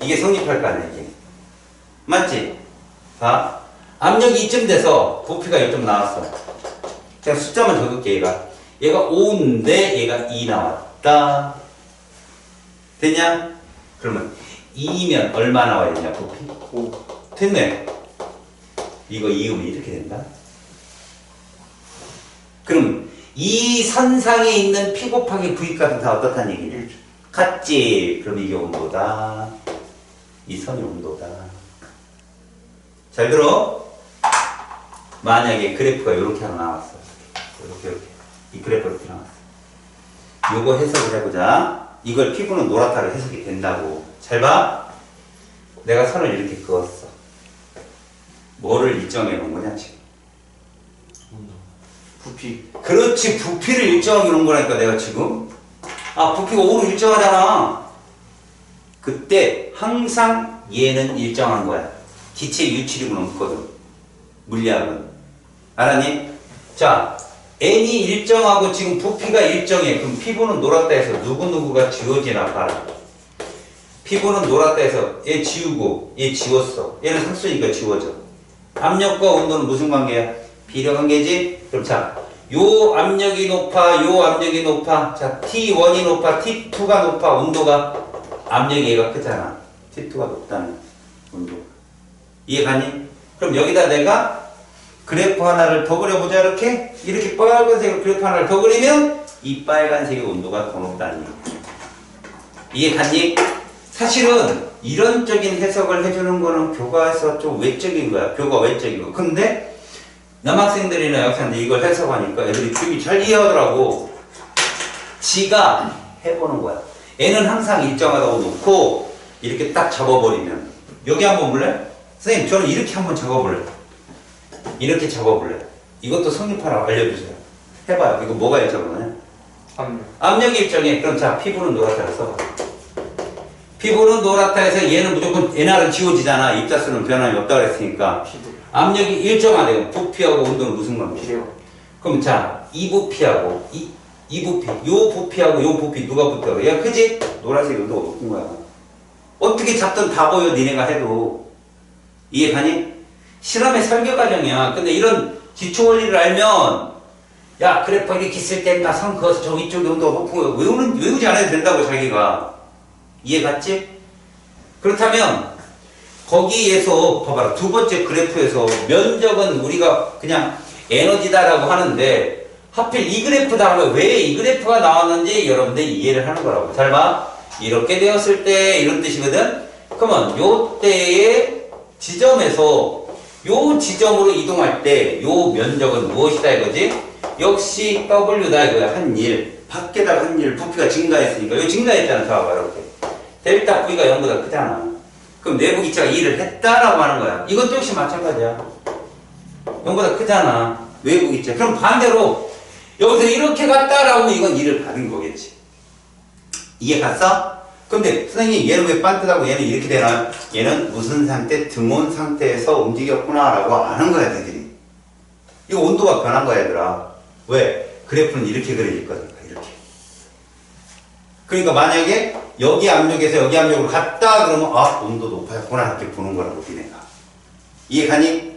이게 성립할 거 아니야, 이게. 맞지? 봐. 압력이 이쯤 돼서 부피가 이쯤 나왔어. 그냥 숫자만 적을게, 얘가 5인데 얘가 2 나왔다. 됐냐? 그러면 2면 얼마 나와야 되냐, 부피? 5. 됐네. 이거 이으면 이렇게 된다. 그럼 이 선상에 있는 P 곱하기 V값은 다 어떻다는 얘기냐? 같지? 그럼 이게 온도다. 이 선이 온도다. 잘 들어? 만약에 그래프가 이렇게 하나 나왔어. 이렇게. 이 그래프가 이렇게 나왔어. 요거 해석을 해보자. 이걸 피부는 노랗다로 해석이 된다고. 잘 봐. 내가 선을 이렇게 그었어. 뭐를 일정해 놓은 거냐, 지금? 부피. 그렇지. 부피를 일정하게 놓은 거라니까, 내가 지금. 아, 부피가 5로 일정하잖아. 그때 항상 얘는 일정한 거야. 기체 유출입은 없거든. 물리학은. 알았니? 자, n이 일정하고 지금 부피가 일정해. 그럼 피부는 노랗다 해서 누구누구가 지워지나 봐라. 피부는 노랗다 해서 얘 지우고 얘 지웠어. 얘는 상수니까 지워져. 압력과 온도는 무슨 관계야? 비례 관계지? 그럼 자, 요 압력이 높아, 요 압력이 높아. 자, T1이 높아, T2가 높아. 온도가 압력이 얘가 크잖아. T2가 높다는 온도. 이해가니? 그럼 여기다 내가 그래프 하나를 더 그려보자. 이렇게 빨간색으로 그래프 하나를 더 그리면 이 빨간색의 온도가 더 높다는 얘기야. 이해갔니? 사실은 이론적인 해석을 해주는 거는 교과에서 좀 외적인 거야. 교과 외적인 거. 근데 남학생들이나 여학생들이 이걸 해석하니까 애들이 되게 잘 이해하더라고. 지가 해보는 거야. 얘는 항상 일정하다고 놓고 이렇게 딱 잡아버리면. 여기 한번 볼래? 선생님, 저는 이렇게 한번 잡아볼래. 이렇게 잡아볼래. 이것도 성립하라고 알려주세요. 해봐요. 이거 뭐가 일정하냐? 압력. 압력이 일정해. 그럼 자, 피부는 노랗다고 써봐. 피부는 노랗다 해서 얘는 무조건 NR은 지워지잖아. 입자수는 변함이 없다고 했으니까. 피부. 압력이 일정하대요. 부피하고 온도는 무슨 관계? 비례. 그럼 자, 이 부피하고 이 부피, 요 부피하고 요 부피 누가 붙어? 얘가 크지? 노란색 온도가 높은 거야. 어떻게 잡든 다 보여 니네가 해도. 이해가니? 실험의 설계 과정이야. 근데 이런 기초 원리를 알면 야 그래프 이렇게 있을 때 나 선 그어서 저 위쪽에 온도가 높은 거 외우지 않아도 된다고 자기가. 이해갔지? 그렇다면 거기에서 봐봐라. 두 번째 그래프에서 면적은 우리가 그냥 에너지다라고 하는데 하필 이 그래프다 하면 왜 이 그래프가 나왔는지 여러분들이 이해를 하는 거라고. 잘 봐. 이렇게 되었을 때 이런 뜻이거든. 그러면 요 때의 지점에서 요 지점으로 이동할 때 요 면적은 무엇이다 이거지? 역시 W다 이거야. 한 일. 밖에다가 한 일. 부피가 증가했으니까. 요 증가했잖아. 봐봐 이렇게. 델타 V가 0보다 크잖아. 그럼 내부 기체가 일을 했다라고 하는 거야. 이것도 역시 마찬가지야. 0보다 크잖아. 외부 기체. 그럼 반대로 여기서 이렇게 갔다라고 하면 이건 일을 받은 거겠지. 이해 갔어? 근데 선생님 얘는 왜 반듯하고 얘는 이렇게 되나? 얘는 무슨 상태? 등온 상태에서 움직였구나 라고 아는 거야 너희들이. 이거 온도가 변한 거야 얘들아. 왜? 그래프는 이렇게 그려질 거니까 이렇게. 그러니까 만약에 여기 압력에서 여기 압력으로 갔다 그러면 아 온도 높아졌구나 이렇게 보는 거라고 니네가. 이해가니?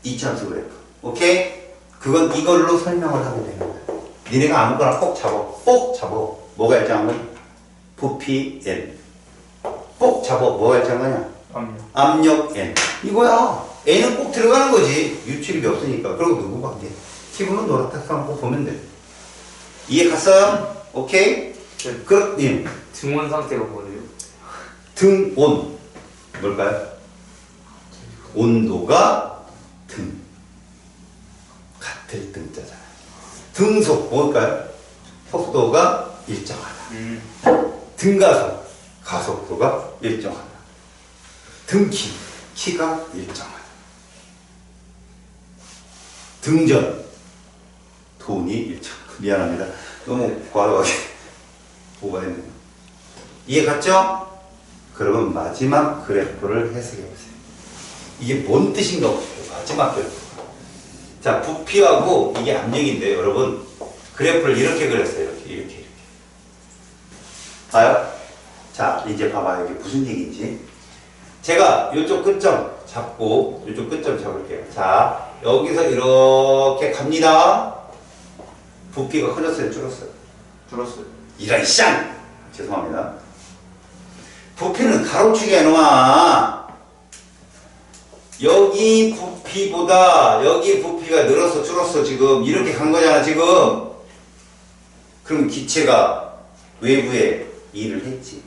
이차함수 그래프. 오케이? 그건 이걸로 설명을 하면 되는 거야. 니네가 아무거나 꼭 잡어. 꼭 잡어. 뭐가 일정한 거야? 부피 N. 꼭 잡어. 뭐가 일정한 거냐? 압력 N. 이거야. N은 꼭 들어가는 거지. 유출입이 없으니까. 그리고 누구가 이제 기분은 노랗다 꼭 보면 돼. 이해 갔어요? 오케이? 네. 그렇님. 등원 상태가 뭐예요? 등온. 뭘까요? 온도가 등. 같을 등자잖아요. 등속. 뭘까요? 속도가 일정하다. 등가속. 가속도가 일정하다. 등키. 키가 일정하다. 등전. 돈이 일정하다. 미안합니다. 너무 과도하게 오버했네요. 이해 갔죠? 그러면 마지막 그래프를 해석해 보세요. 이게 뭔 뜻인가 보세요. 마지막 그래프. 자, 부피하고 이게 압력인데 여러분 그래프를 이렇게 그렸어요. 이렇게. 봐요? 자, 이제 봐봐요. 이게 무슨 얘기인지. 제가 이쪽 끝점 잡고 이쪽 끝점 잡을게요. 자, 여기서 이렇게 갑니다. 부피가 커졌어요? 줄었어요? 줄었어요. 이런 쌍! 죄송합니다. 부피는 가로치기 해놓아. 여기 부피보다 여기 부피가 늘어서 줄었어 지금. 이렇게 간 거잖아 지금. 그럼 기체가 외부에 일을 했지.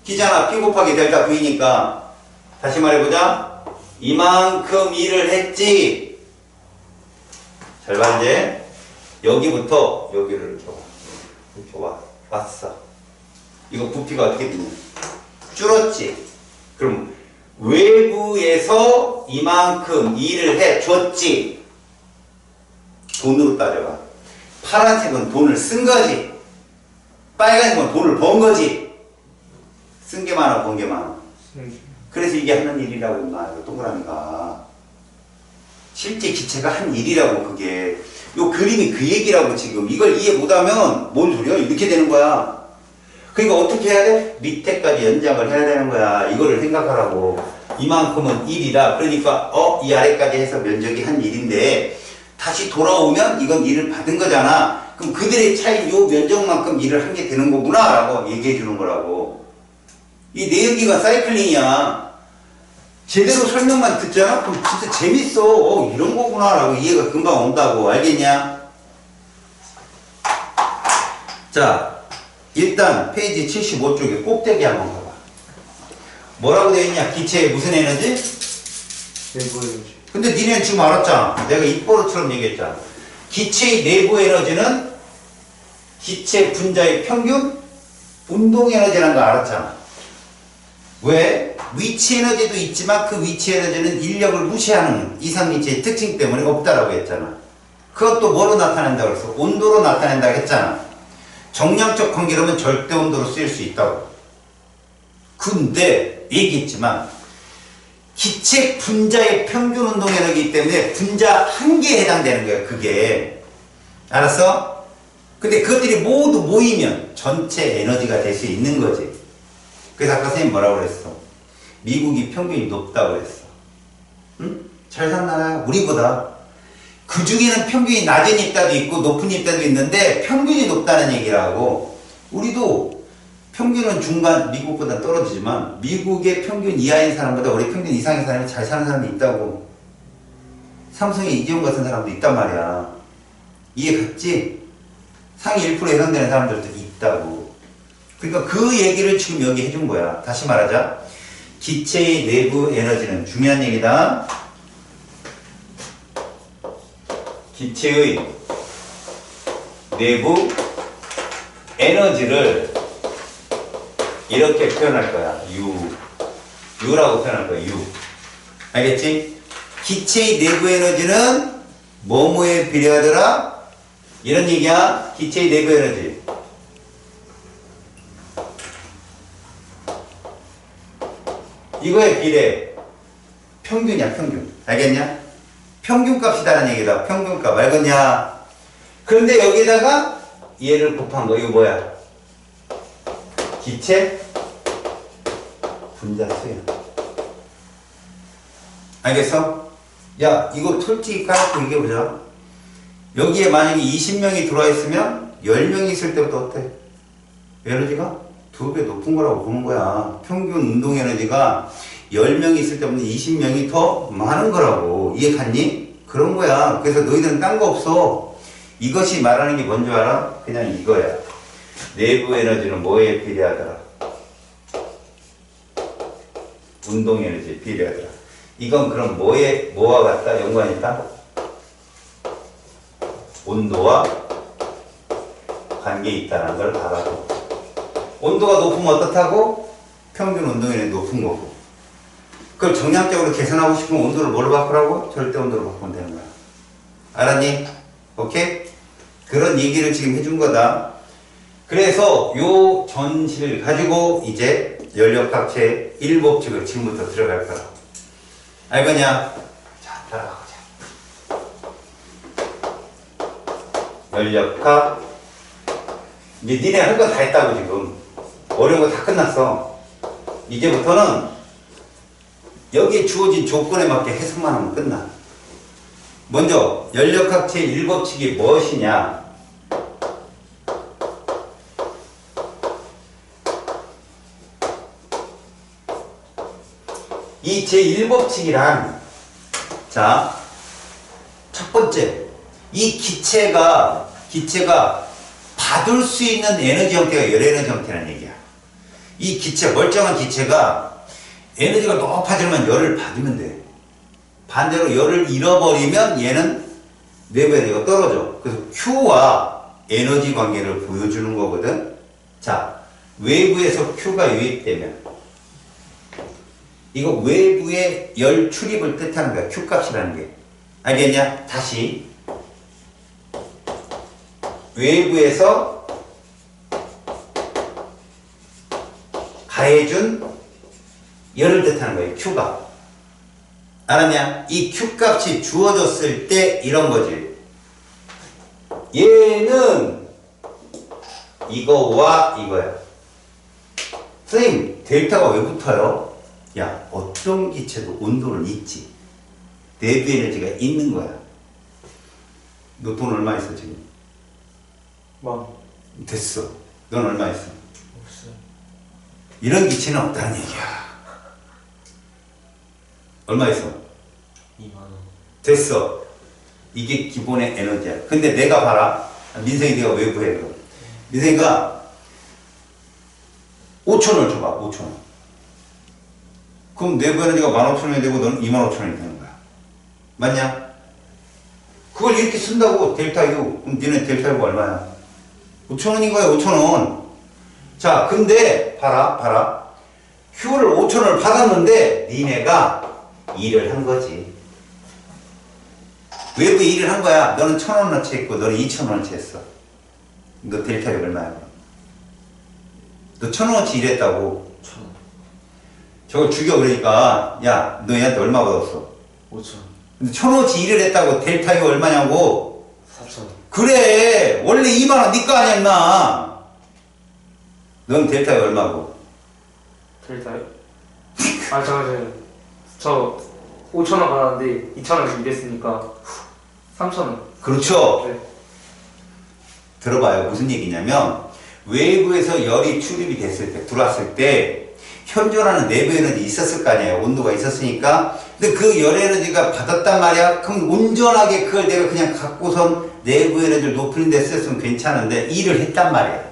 기잖아. P 곱하기 델타 V니까 다시 말해보자. 이만큼 일을 했지. 잘 봐 이제. 여기부터 여기를 이렇게 왔어. 이거 부피가 어떻게 되냐? 줄었지. 그럼 외부에서 이만큼 일을 해줬지. 돈으로 따져봐. 파란색은 돈을 쓴 거지. 빨간색은 돈을 번 거지. 쓴 게 많아, 번 게 많아. 그래서 이게 하는 일이라고 임마. 동그라미가. 실제 기체가 한 일이라고 그게. 요 그림이 그 얘기라고 지금. 이걸 이해 못하면 뭔 소리야? 이렇게 되는 거야. 그러니까 어떻게 해야 돼? 밑에까지 연장을 해야 되는 거야. 이거를 생각하라고. 이만큼은 1이다. 그러니까 이 아래까지 해서 면적이 한 1인데 다시 돌아오면 이건 일을 받은 거잖아. 그럼 그들의 차이 요 면적만큼 일을 한 게 되는 거구나 라고 얘기해 주는 거라고. 이 내연기관 사이클링이야. 제대로 설명만 듣잖아? 그럼 진짜 재밌어. 이런 거구나 라고 이해가 금방 온다고. 알겠냐? 자, 일단 페이지 75쪽에 꼭대기 한번 가봐. 뭐라고 되어 있냐? 기체의 무슨 에너지? 내부 에너지. 근데 니네는 지금 알았잖아. 내가 입버릇처럼 얘기했잖아. 기체의 내부 에너지는 기체 분자의 평균 운동 에너지라는 거 알았잖아. 왜? 위치 에너지도 있지만 그 위치 에너지는 인력을 무시하는 이상기체의 특징 때문에 없다라고 했잖아. 그것도 뭐로 나타낸다고 그랬어? 온도로 나타낸다고 했잖아. 정량적 관계로는 절대 온도로 쓰일 수 있다고. 근데 얘기했지만 기체 분자의 평균 운동 에너지이기 때문에 분자 한 개에 해당되는 거야. 그게. 알았어? 근데 그것들이 모두 모이면 전체 에너지가 될 수 있는 거지. 그래서 아까 선생님 뭐라고 그랬어? 미국이 평균이 높다고 그랬어. 응? 잘 산 나라야, 우리보다. 그 중에는 평균이 낮은 입자도 있고 높은 입자도 있는데 평균이 높다는 얘기라고. 우리도 평균은 중간, 미국보다 떨어지지만 미국의 평균 이하인 사람보다 우리 평균 이상인 사람이 잘 사는 사람이 있다고. 삼성의 이재용 같은 사람도 있단 말이야. 이해 갔지? 상위 1%에 해당되는 사람들도 있다고. 그러니까 그 얘기를 지금 여기 해준 거야. 다시 말하자. 기체의 내부 에너지는 중요한 얘기다. 기체의 내부 에너지를 이렇게 표현할 거야. U라고 표현할 거야. U. 알겠지? 기체의 내부 에너지는 뭐뭐에 비례하더라? 이런 얘기야. 기체의 내부 에너지. 이거에 비례. 평균이야, 평균. 알겠냐? 평균값이다라는 얘기다. 평균값. 알겠냐? 그런데 여기다가 얘를 곱한 거. 이거 뭐야? 기체 분자수야. 알겠어? 야, 이거 솔직히 까놓고 얘기해보자. 여기에 만약에 20명이 들어와 있으면 10명이 있을 때부터 어때? 에너지가 2배 높은 거라고 보는 거야. 평균 운동 에너지가 10명이 있을 때보다 20명이 더 많은 거라고. 이해 갔니? 그런 거야. 그래서 너희들은 딴 거 없어. 이것이 말하는 게 뭔지 알아? 그냥 이거야. 내부 에너지는 뭐에 비례하더라? 운동 에너지에 비례하더라. 이건 그럼 뭐와 같다? 연관이 있다? 온도와 관계 있다는 걸 알아도. 온도가 높으면 어떻다고? 평균 운동에는 높은 거고. 그걸 정량적으로 계산하고 싶으면 온도를 뭘로 바꾸라고? 절대 온도로 바꾸면 되는 거야. 알았니? 오케이? 그런 얘기를 지금 해준 거다. 그래서 요 전시를 가지고 이제 연력학체 1법칙을 지금부터 들어갈 거야. 알겠냐? 자, 따라가보자. 연력학. 이제 니네 할 거 다 했다고 지금. 어려운 거 다 끝났어. 이제부터는 여기에 주어진 조건에 맞게 해석만 하면 끝나. 먼저 연력학체 1법칙이 무엇이냐? 이 제1법칙이란, 자, 첫 번째, 이 기체가 받을 수 있는 에너지 형태가 열 에너지 형태라는 얘기야. 이 기체, 멀쩡한 기체가 에너지가 높아지면 열을 받으면 돼. 반대로 열을 잃어버리면 얘는 내부 에너지가 떨어져. 그래서 Q와 에너지 관계를 보여주는 거거든. 자, 외부에서 Q가 유입되면 이거 외부의 열 출입을 뜻하는 거야. Q값이라는 게. 알겠냐? 다시. 외부에서 가해준 열을 뜻하는 거예요. Q가. 알았냐? 이 Q값이 주어졌을 때 이런 거지. 얘는 이거와 이거야. 선생님, 델타가 왜 붙어요? 야, 어떤 기체도 온도는 있지. 내부 에너지가 있는 거야. 너 돈 얼마 있어 지금? 만. 됐어. 넌 얼마 있어? 없어요. 이런 기체는 없다는 얘기야. 얼마 있어? 2만원. 됐어. 이게 기본의 에너지야. 근데 내가 봐라. 민생이 네가 외부해 그럼. 민생이가 5천원을 줘봐. 5천원. 그럼 내부 에너지가 15,000원이 되고 너는 25,000원이 되는 거야. 맞냐? 그걸 이렇게 쓴다고 델타 U. 그럼 니네 델타 U가 얼마야? 5,000원인 거야. 5,000원. 자, 근데 봐라. Q를 5,000원을 받았는데 니네가 일을 한 거지. 외부 일을 한 거야. 너는 1,000원어치 했고 너는 2,000원어치 했어. 너 델타 U 얼마야? 너 1,000원어치 일했다고. 1,000원. 저걸 죽여 그러니까 야, 너 얘한테 얼마 받았어? 5,000원. 근데 1,000원어치 일을 했다고 델타 U 얼마냐고? 4,000원. 그래. 원래 2만원 니거 아니야 임마. 넌 델타 U 얼마고? 델타요? 아 잠깐만요. 저 5,000원 받았는데 2,000원 이랬으니까 3,000원. 그렇죠. 네. 들어봐요. 무슨 얘기냐면 외부에서 열이 출입이 됐을 때 들어왔을 때 현존하는 내부 에너지 있었을 거 아니에요. 온도가 있었으니까. 근데 그 열 에너지가 받았단 말이야. 그럼 온전하게 그걸 내가 그냥 갖고선 내부 에너지를 높이는 데 썼으면 괜찮은데 일을 했단 말이야.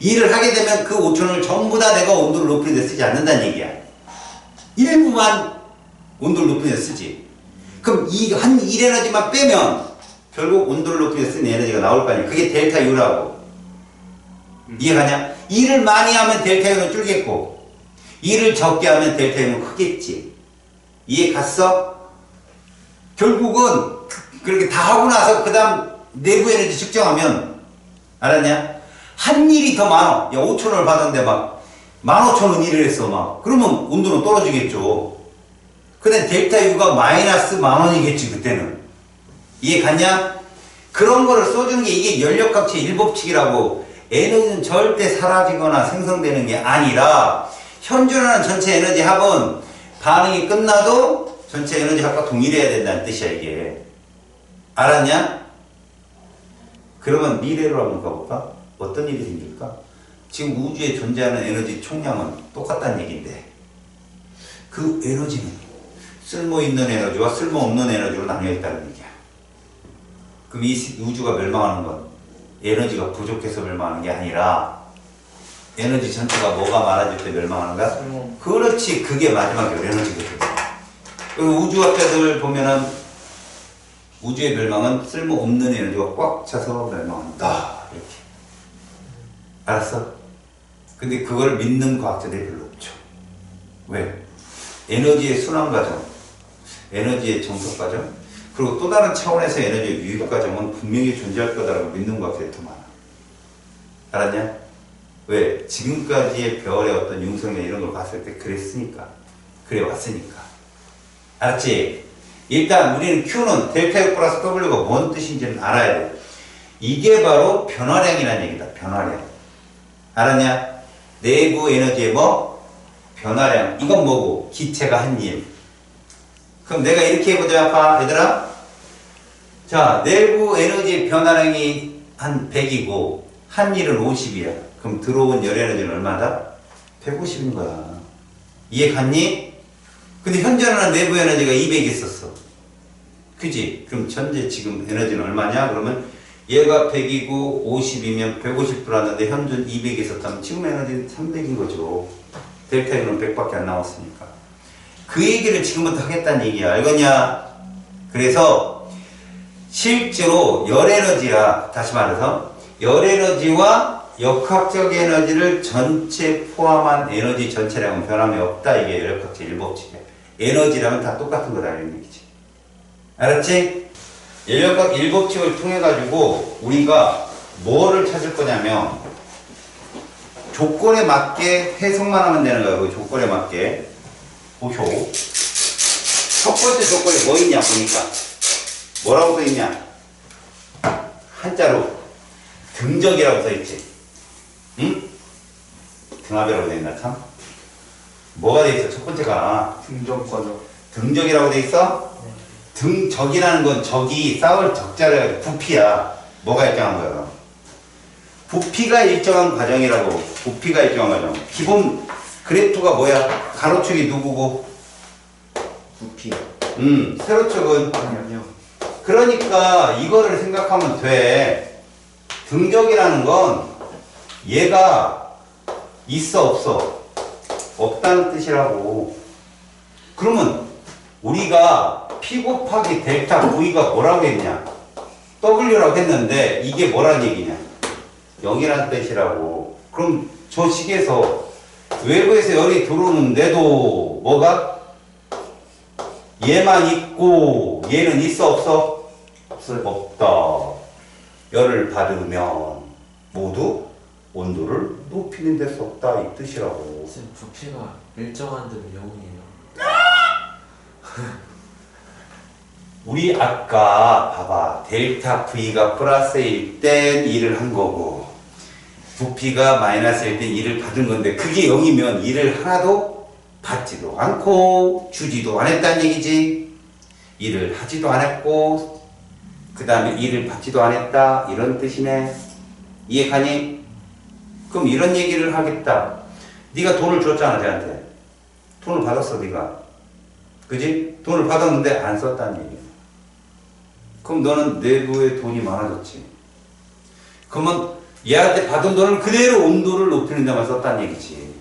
일을 하게 되면 그 5,000원을 전부 다 내가 온도를 높이는 데 쓰지 않는다는 얘기야. 일부만 온도를 높이는 데 쓰지. 그럼 이 한 1에너지만 빼면 결국 온도를 높이는 데 쓰는 에너지가 나올 거 아니야. 그게 델타 U라고. 이해가냐? 일을 많이 하면 델타 U는 줄겠고 일을 적게 하면 델타 U는 크겠지. 이해 갔어? 결국은 그렇게 다 하고 나서 그 다음 내부 에너지 측정하면 알았냐? 한 일이 더 많아. 야 5,000원을 받았는데 막 15,000원 일을 했어 막. 그러면 온도는 떨어지겠죠. 근데 델타 U가 마이너스 10,000원이겠지 그때는. 이해 갔냐? 그런 거를 써주는 게 이게 연력각체 일법칙이라고. 에너지는 절대 사라지거나 생성되는 게 아니라 현존하는 전체 에너지 합은 반응이 끝나도 전체 에너지 합과 동일해야 된다는 뜻이야 이게. 알았냐? 그러면 미래로 한번 가볼까? 어떤 일이 생길까? 지금 우주에 존재하는 에너지 총량은 똑같다는 얘기인데 그 에너지는 쓸모있는 에너지와 쓸모없는 에너지로 나뉘어 있다는 얘기야. 그럼 이 우주가 멸망하는 건 에너지가 부족해서 멸망하는 게 아니라 에너지 전체가 뭐가 많아질 때 멸망하는가? 그렇지. 그게 마지막 열 에너지거든. 그리고 우주학자들 보면은 우주의 멸망은 쓸모없는 에너지가 꽉 차서 멸망한다. 이렇게. 알았어? 근데 그걸 믿는 과학자들이 별로 없죠. 왜? 에너지의 순환 과정, 에너지의 정석 과정, 그리고 또 다른 차원에서 에너지의 유입 과정은 분명히 존재할 거다라고 믿는 과학자들이 더 많아. 알았냐? 왜? 지금까지의 별의 어떤 융성이나 이런 걸 봤을 때 그랬으니까. 그래 왔으니까. 알았지? 일단 우리는 Q는 델타 U 플러스 W가 뭔 뜻인지는 알아야 돼. 이게 바로 변화량이라는 얘기다. 변화량. 알았냐? 내부 에너지의 뭐? 변화량. 이건 뭐고? 기체가 한 일. 그럼 내가 이렇게 해보자. 봐, 얘들아. 자, 내부 에너지 변화량이 한 100이고 한 일은 50이야. 그럼 들어온 열 에너지는 얼마다? 150인 거야. 이해 갔니? 근데 현존하는 내부 에너지가 200 있었어. 그지? 그럼 현재 지금 에너지는 얼마냐? 그러면 얘가 100이고 50이면 150 들어왔는데 현존 200 있었다면 지금 에너지는 300인 거죠. 델타 U는 100밖에 안 나왔으니까. 그 얘기를 지금부터 하겠다는 얘기야. 알겠냐? 그래서 실제로 열 에너지야. 다시 말해서 열 에너지와 역학적 에너지를 전체 포함한 에너지 전체량은 변함이 없다. 이게 역학적 일법칙이야. 에너지라면 다 똑같은 거다 이런 얘기지. 알았지? 열역학 일법칙을 통해 가지고 우리가 뭐를 찾을 거냐면 조건에 맞게 해석만 하면 되는 거야. 그 조건에 맞게. 보쇼. 첫 번째 조건에 뭐 있냐 보니까 뭐라고 써 있냐? 한자로 등적이라고 써 있지. 응? 등합이라고 돼 있나 참? 뭐가 돼 있어? 첫 번째가 등적 과정. 등적이라고 돼 있어? 등적이라는 건 적이 싸울 적자를 부피야. 뭐가 일정한 거야? 부피가 일정한 과정이라고. 부피가 일정한 과정. 기본 그래프가 뭐야? 가로축이 누구고? 부피. 세로축은? 아니요. 그러니까 이거를 생각하면 돼. 등적이라는 건 얘가 있어 없어? 없다는 뜻이라고. 그러면 우리가 P 곱하기 델타 V가 뭐라고 했냐? W라고 했는데 이게 뭐라는 얘기냐? 0이라는 뜻이라고. 그럼 저 식에서 외부에서 열이 들어오는데도 뭐가? 얘만 있고 얘는 있어 없어? 없어요. 없다. 열을 받으면 모두 온도를 높이는 데서 없다 이 뜻이라고. 선생님 부피가 일정한 대로 0이에요. 우리 아까 봐봐 델타 V가 플러스일 땐 일을 한 거고 부피가 마이너스일 때 2를 받은 건데 그게 0이면 2를 하나도 받지도 않고 주지도 않았다는 얘기지. 2를 하지도 않았고 그 다음에 2를 받지도 않았다 이런 뜻이네. 이해가니? 그럼 이런 얘기를 하겠다. 네가 돈을 줬잖아 쟤한테. 돈을 받았어 네가. 그지? 돈을 받았는데 안 썼다는 얘기야. 그럼 너는 내부에 돈이 많아졌지. 그러면 얘한테 받은 돈을 그대로 온도를 높이는 데만 썼다는 얘기지.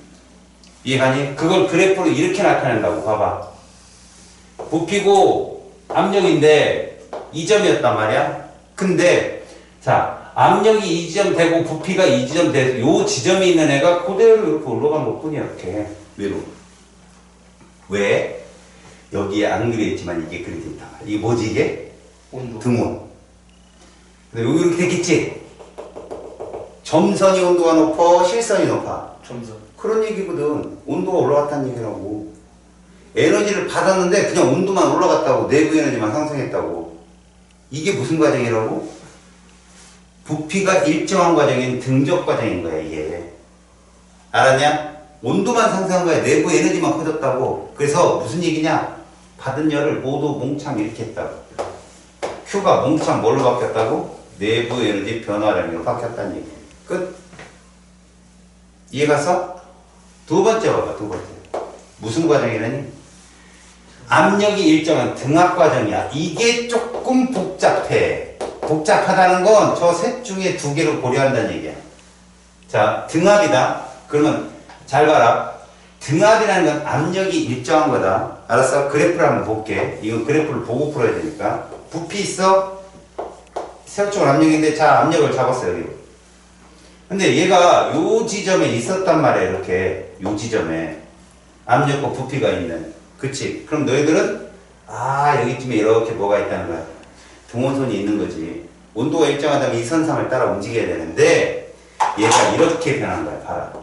이해가니? 그걸 그래프로 이렇게 나타낸다고. 봐봐. 부피고 압력인데 2점이었단 말이야. 근데 자 압력이 2점 되고 부피가 2점 돼서 요 지점에 있는 애가 그대로 이렇게 올라간 것 뿐이야. 이렇게 위로. 왜? 여기에 안 그려있지만 이게 그려져 있다. 이게 뭐지 이게? 온도. 등온. 근데 여기 이렇게 됐겠지? 점선이 온도가 높아, 실선이 높아. 점선. 그런 얘기거든. 온도가 올라갔다는 얘기라고. 에너지를 받았는데 그냥 온도만 올라갔다고. 내부 에너지만 상승했다고. 이게 무슨 과정이라고? 부피가 일정한 과정인 등적 과정인 거야 이게. 알았냐? 온도만 상승한 거야. 내부 에너지만 커졌다고. 그래서 무슨 얘기냐? 받은 열을 모두 몽창 이렇게 했다고. Q가 몽창 뭘로 바뀌었다고? 내부 에너지 변화량으로 바뀌었다는 얘기. 끝. 이해갔어? 두 번째 봐봐, 두 번째. 무슨 과정이라니? 압력이 일정한 등압 과정이야. 이게 조금 복잡해. 복잡하다는 건 저 셋 중에 두 개를 고려한다는 얘기야. 자, 등압이다. 그러면 잘 봐라. 등압이라는 건 압력이 일정한 거다. 알았어? 그래프를 한번 볼게. 이건 그래프를 보고 풀어야 되니까. 부피 있어? 세우쪽 압력인데 자, 압력을 잡았어요, 여기. 근데 얘가 요 지점에 있었단 말이야, 이렇게. 요 지점에. 압력과 부피가 있는. 그치? 그럼 너희들은, 아, 여기쯤에 이렇게 뭐가 있다는 거야. 등온선이 있는 거지. 온도가 일정하다면 이 선상을 따라 움직여야 되는데, 얘가 이렇게 변한 거야, 봐라.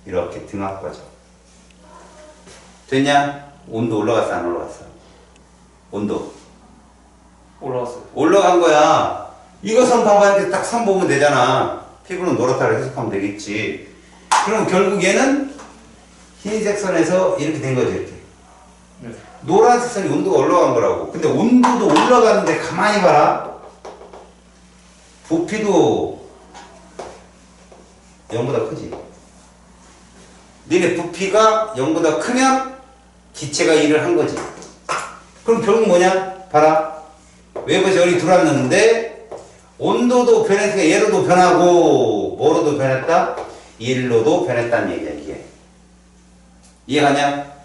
이렇게 등압 과정. 됐냐? 온도 올라갔어, 안 올라갔어? 온도. 올라왔어요. 올라간 거야. 이것은 봐봐, 이렇게 딱 선 보면 되잖아. 피부는 노랗다고 해석하면 되겠지. 그럼 결국 얘는 흰색 선에서 이렇게 된 거지, 이렇게. 네. 노란색 선이 온도가 올라간 거라고. 근데 온도도 올라가는데 가만히 봐라. 부피도 0보다 크지. 너네 부피가 0보다 크면 기체가 일을 한 거지. 그럼 결국 뭐냐? 봐라. 외부에서 열이 들어왔는데 온도도 변했으니까 얘로도 변하고 뭐로도 변했다? 일로도 변했다는 얘기야 이게. 이해가냐?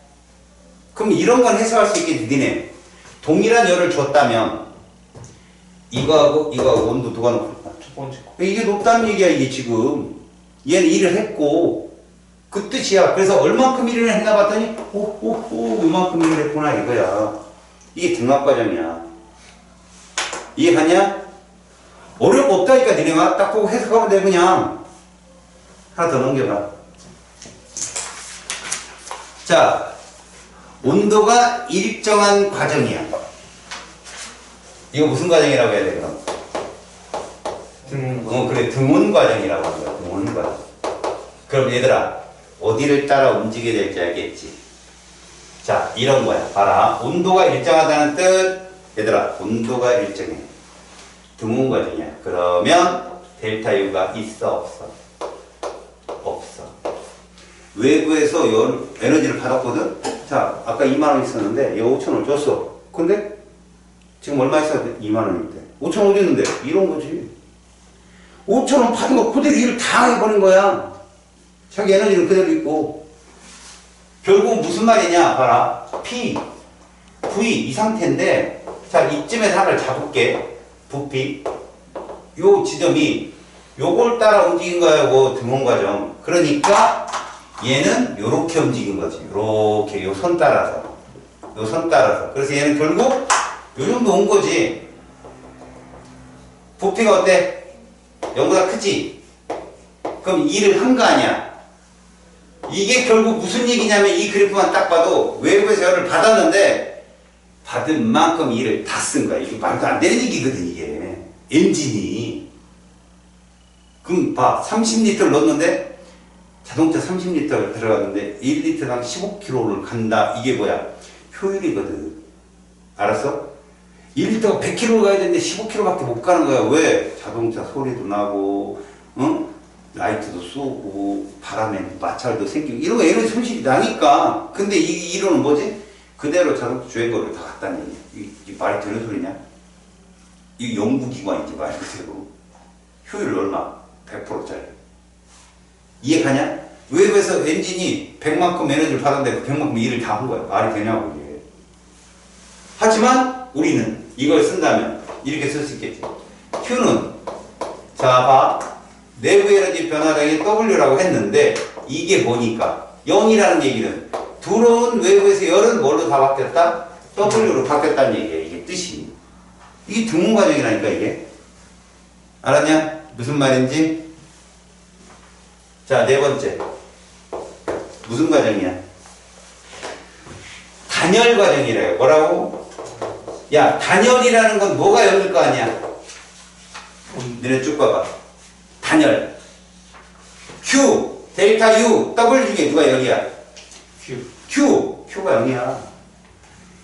그럼 이런 건 해석할 수 있겠지. 니네 동일한 열을 줬다면 이거하고 온도 누가 높을까? 첫 번째 거. 이게 높다는 얘기야 이게 지금. 얘는 일을 했고 그 뜻이야. 그래서 얼만큼 일을 했나 봤더니 오오오 이만큼 일을 했구나 이거야. 이게 등압 과정이야. 이해하냐? 어려운 거 없다니까. 니네가 딱 보고 해석하면 돼. 그냥 하나 더 넘겨봐. 자, 온도가 일정한 과정이야. 이거 무슨 과정이라고 해야 돼 그럼? 등온. 그래, 등온 과정이라고 하는 거야. 등온 과정. 그럼 얘들아 어디를 따라 움직여야 될지 알겠지? 자, 이런 거야. 봐라. 온도가 일정하다는 뜻. 얘들아, 온도가 일정해. 등온 과정이야. 그러면 델타 U가 있어, 없어? 없어. 외부에서 에너지를 받았거든? 자, 아까 2만원 있었는데, 얘 5천원 줬어. 근데 지금 얼마 있어야 돼? 2만원인데. 5천원 어디 있는데? 이런 거지. 5천원 받은 거 그대로 일을 다 해버린 거야. 자기 에너지는 그대로 있고. 결국 무슨 말이냐? 봐라. P, V 이 상태인데, 자, 이쯤에서 하나를 잡을게. 부피. 요 지점이 요걸 따라 움직인 거야, 요거 등온 과정. 그러니까 얘는 요렇게 움직인 거지. 요렇게, 요 선 따라서. 요 선 따라서. 그래서 얘는 결국 요 정도 온 거지. 부피가 어때? 0보다 크지? 그럼 일을 한 거 아니야? 이게 결국 무슨 얘기냐면 이 그래프만 딱 봐도 외부에서 열을 받았는데 받은 만큼 일을 다 쓴 거야. 이게 말도 안 되는 얘기거든, 이게. 엔진이. 그럼 봐. 30리터를 넣었는데 자동차 30리터를 들어갔는데 1리터당 15km를 간다. 이게 뭐야? 효율이거든. 알았어? 1리터가 100km를 가야 되는데 15km밖에 못 가는 거야. 왜? 자동차 소리도 나고, 라이트도 쏘고, 바람에 마찰도 생기고, 이런 거 에너지 손실이 나니까. 근데 이 이론은 뭐지? 그대로 자동차 주행거리를 다 갔다는 얘기야. 이 말이 되는 소리냐? 이 연구기관이지, 말 그대로. 효율 얼마? 100%짜리. 이해 가냐? 외부에서 엔진이 100만큼 에너지를 받았는데 100만큼 일을 다 한 거야. 말이 되냐고, 이게. 하지만 우리는 이걸 쓴다면 이렇게 쓸 수 있겠지. Q는, 자, 봐. 내부 에너지 변화량이 W라고 했는데, 이게 뭐니까? 0이라는 얘기는 들어온 외부에서 열은 뭘로 다 바뀌었다? W로 바뀌었다는 얘기야, 이게 뜻이. 이게 등문 과정이라니까, 이게. 알았냐? 무슨 말인지? 자, 네 번째. 무슨 과정이야? 단열 과정이래요. 뭐라고? 야, 단열이라는 건 뭐가 열릴 거 아니야? 너네 쭉 봐봐. 단열. Q, 델타 U, W 중에 누가 열이야? Q가 0이야.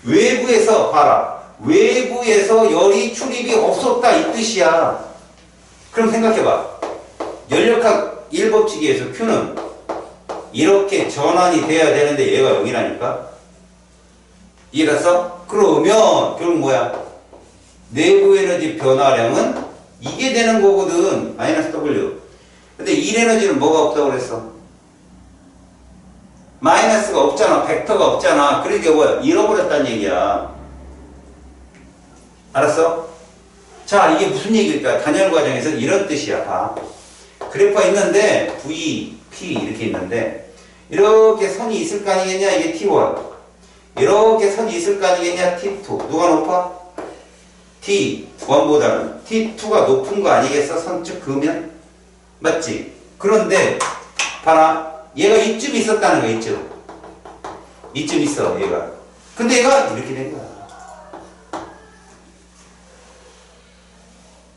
외부에서, 봐라. 외부에서 열이 출입이 없었다. 이 뜻이야. 그럼 생각해봐. 연력학 1법칙에서 Q는 이렇게 전환이 돼야 되는데 얘가 0이라니까? 이해갔어? 그러면 결국 뭐야? 내부 에너지 변화량은 이게 되는 거거든. 마이너스 W. 근데 1에너지는 뭐가 없다고 그랬어? 마이너스가 없잖아. 벡터가 없잖아. 그러니까 뭐야? 잃어버렸다는 얘기야. 알았어? 자, 이게 무슨 얘기일까? 단열 과정에서 이런 뜻이야. 봐. 그래프가 있는데 V, P 이렇게 있는데 이렇게 선이 있을 거 아니겠냐? 이게 T1. 이렇게 선이 있을 거 아니겠냐? T2. 누가 높아? T1보다는 T2가 높은 거 아니겠어? 선축 그으면? 맞지? 그런데 봐라. 얘가 이쯤 있었다는 거야. 이쯤 있어 얘가. 근데 얘가 이렇게 된 거야.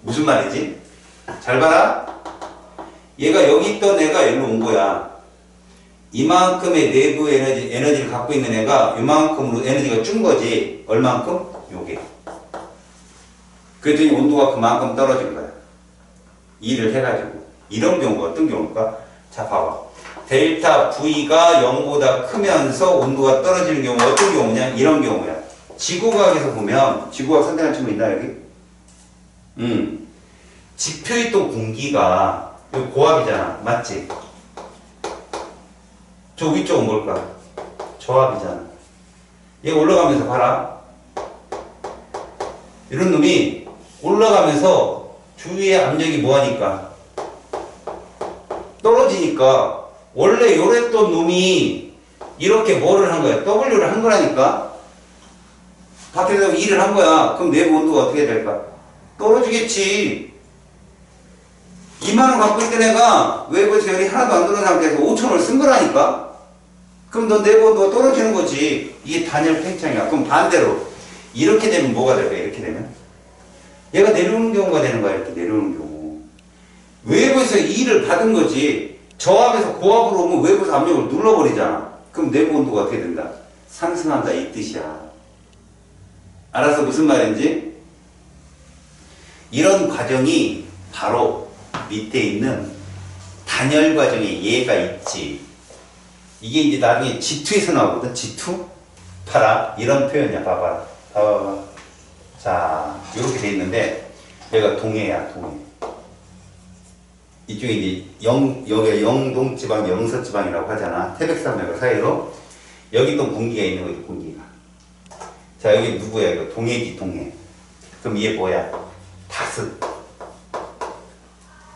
무슨 말이지? 잘 봐라. 얘가 여기 있던 애가 여기로 온 거야. 이만큼의 내부 에너지를 갖고 있는 애가 이만큼으로 에너지가 준 거지. 얼만큼? 요게. 그랬더니 온도가 그만큼 떨어진 거야. 일을 해가지고. 이런 경우가 어떤 경우일까? 자, 봐봐. 델타 V가 0보다 크면서 온도가 떨어지는 경우가 어떤 경우냐? 이런 경우야. 지구과학에서 보면, 지구과학 선택한 친구 있나, 여기? 지표있던 공기가, 여기 고압이잖아. 맞지? 저 위쪽은 뭘까? 저압이잖아. 얘가 올라가면서 봐라. 이런 놈이 올라가면서 주위의 압력이 뭐하니까? 떨어지니까 원래 요랬던 놈이 이렇게 뭐를 한 거야? W를 한 거라니까? 밖에서 일을 한 거야. 그럼 내부 온도가 어떻게 될까? 떨어지겠지. 2만원 갖고 있던 애가 외부에서 열이 하나도 안 들어온 상태에서 5천원을 쓴 거라니까? 그럼 너 내부 온도가 떨어지는 거지. 이게 단열 팽창이야. 그럼 반대로 이렇게 되면 뭐가 될까? 이렇게 되면 얘가 내려오는 경우가 되는 거야. 이렇게 내려오는 경우. 외부에서 일을 받은 거지. 저압에서 고압으로 오면 외부에서 압력을 눌러버리잖아. 그럼 내부 온도가 어떻게 된다? 상승한다. 이 뜻이야. 알았어? 무슨 말인지? 이런 과정이 바로 밑에 있는 단열 과정에 얘가 있지. 이게 이제 나중에 G2에서 나오거든. G2? 봐라. 이런 표현이야. 봐봐. 봐봐. 자, 이렇게 돼 있는데 얘가 동해야. 동해. 이쪽에 이제 여기가 영동지방, 영서지방이라고 하잖아. 태백산맥 사이로. 여기 또 공기가 있는 거지. 공기가. 자, 여기 누구야? 이거 동해지. 동해. 그럼 얘 뭐야? 다습.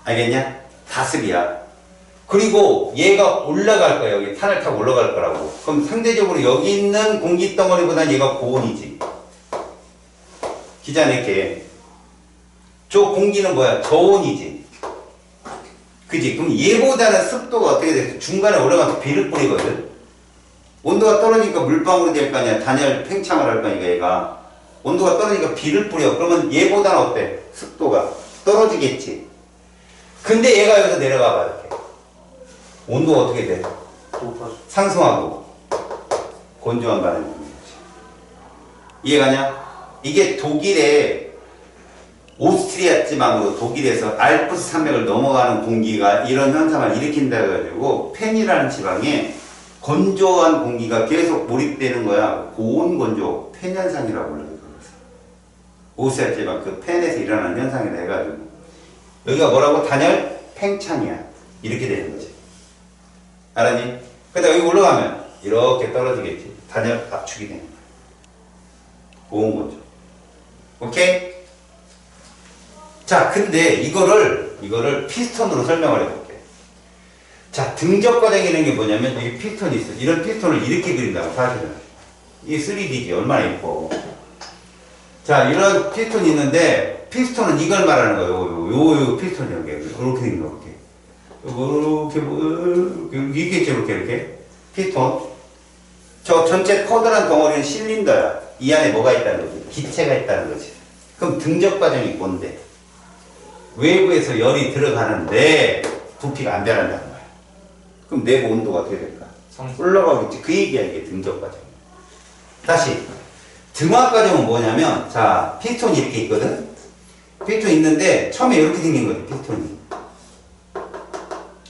알겠냐? 다습이야. 그리고 얘가 올라갈 거야. 여기 탄을 타고 올라갈 거라고. 그럼 상대적으로 여기 있는 공기 덩어리보다는 얘가 고온이지. 기자 낼게. 저 공기는 뭐야? 저온이지. 그지? 그럼 얘보다는 습도가 어떻게 돼? 중간에 올라가서 비를 뿌리거든. 온도가 떨어지니까 물방울이 될 거 아니야. 단열 팽창을 할 거니까 얘가. 온도가 떨어지니까 비를 뿌려. 그러면 얘보다는 어때? 습도가 떨어지겠지. 근데 얘가 여기서 내려가 봐 이렇게. 온도가 어떻게 돼? 높아져. 상승하고 건조한 반응이 있는 거지. 이해가냐? 이게 독일의 오스트리아 지방으로 독일에서 알프스 산맥을 넘어가는 공기가 이런 현상을 일으킨다 해가지고 펜이라는 지방에 건조한 공기가 계속 몰입되는 거야. 고온 건조 펜 현상이라고 불러요. 오스트리아 지방 그 펜에서 일어나는 현상이라 해가지고 여기가 뭐라고? 단열 팽창이야. 이렇게 되는 거지. 알았니? 근데 여기 올라가면 이렇게 떨어지겠지. 단열 압축이 되는 거야. 고온 건조. 오케이? 자, 근데 이거를 피스톤으로 설명을 해볼게. 자, 등적 과정이라는 게 뭐냐면 여기 피스톤이 있어. 이런 피스톤을 이렇게 그린다고 사실은. 이게 3D지. 얼마나 예뻐. 자, 이런 피스톤이 있는데 피스톤은 이걸 말하는 거예요. 요 피스톤이 이렇게 생긴 거. 이렇게 있겠죠. 이렇게 피스톤. 저 전체 커다란 덩어리는 실린더야. 이 안에 뭐가 있다는 거지? 기체가 있다는 거지. 그럼 등적 과정이 뭔데? 외부에서 열이 들어가는데 부피가 안 변한다는 거야. 그럼 내부 온도가 어떻게 될까? 올라가겠지. 그 얘기야, 이게 등적 과정. 다시. 등화 과정은 뭐냐면, 자, 피스톤이 이렇게 있거든? 피스톤이 있는데, 처음에 이렇게 생긴 거지, 피스톤이.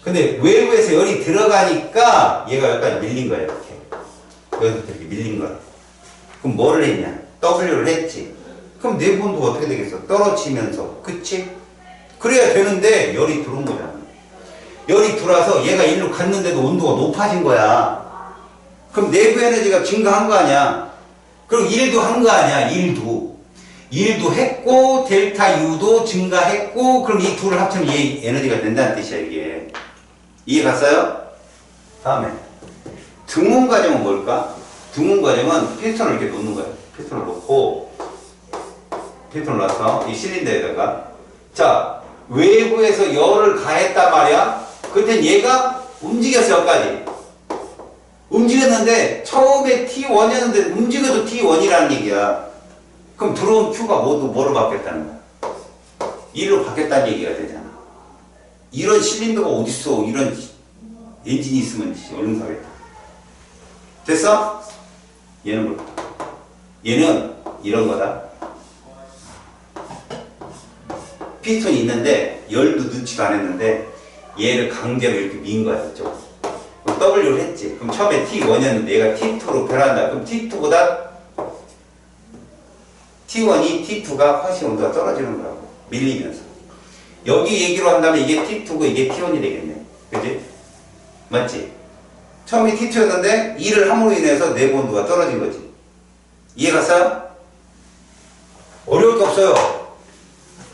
근데 외부에서 열이 들어가니까 얘가 여기까지 밀린 거야, 이렇게. 여기서 이렇게 밀린 거야. 그럼 뭐를 했냐? W를 했지. 그럼 내부 온도가 어떻게 되겠어? 떨어지면서. 그치? 그래야 되는데 열이 들어온 거잖아. 열이 들어와서 얘가 일로 갔는데도 온도가 높아진 거야. 그럼 내부 에너지가 증가한 거 아니야? 그럼 1도 한 거 아니야? 1도 했고 델타 U도 증가했고 그럼 이 둘을 합치면 얘 에너지가 된다는 뜻이야 이게. 이해 갔어요? 다음에 등온 과정은 뭘까? 등온 과정은 피스톤을 이렇게 놓는 거야. 피스톤을 놓고 피스톤을 놔서 이 실린더에다가 자 외부에서 열을 가했단 말이야. 그때 얘가 움직였어 여기까지. 움직였는데 처음에 T1이었는데 움직여도 T1이라는 얘기야. 그럼 들어온 Q가 모두 뭐로 바뀌었다는 거야? 1로 바뀌었다는 얘기가 되잖아. 이런 실린더가 어딨어. 이런 엔진이 있으면 얼른 사겠다. 됐어? 얘는 뭘까? 얘는 이런 거다. 피스톤이 있는데 열도 넣지도 않았는데 얘를 강제로 이렇게 민 거야. 이쪽. W를 했지. 그럼 처음에 T1이었는데 얘가 T2로 변한다. 그럼 T2보다 T1이 T2가 훨씬 온도가 떨어지는 거라고. 밀리면서. 여기 얘기로 한다면 이게 T2고 이게 T1이 되겠네. 그지? 맞지? 처음에 T2였는데 일을 함으로 인해서 내부 온도가 떨어진 거지. 이해 갔어요? 어려울 게 없어요.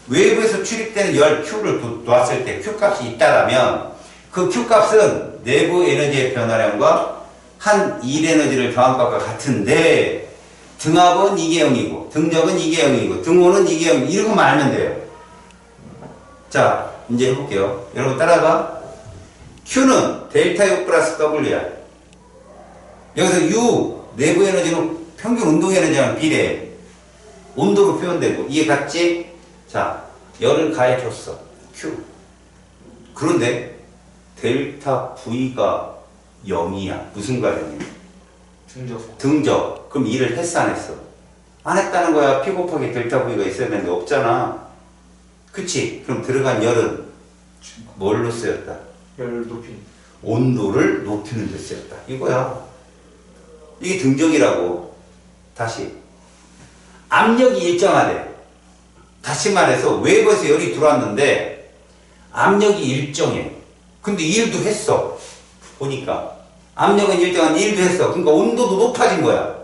외부에서 출입되는 열 Q를 놨을 때 Q 값이 있다라면 그 Q 값은 내부 에너지의 변화량과 한 일 에너지를 더한 값과 같은데 등압은 이게 0이고 등적은 이게 0이고 등온은 이게 0이고 이렇게만 알면 돼요. 자 이제 해볼게요. 여러분 따라가. Q는 델타 U 플러스 W야. 여기서 U 내부 에너지는 평균 운동 에너지랑 비례해. 온도로 표현되고 이해 갔지? 자 열을 가해줬어. Q. 그런데 델타 V가 0이야. 무슨 과정이야? 등적. 등적. 그럼 일을 했어 안 했어? 안 했다는 거야. P 곱하기 델타 V가 있어야 되는데 없잖아. 그치? 그럼 들어간 열은 뭘로 쓰였다? 열 높이. 온도를 높이는 데 쓰였다. 이거야. 이게 등적이라고. 다시. 압력이 일정하대. 다시 말해서 외부에서 열이 들어왔는데 압력이 일정해. 근데 일도 했어. 보니까. 압력은 일정한 일도 했어. 그러니까 온도도 높아진 거야.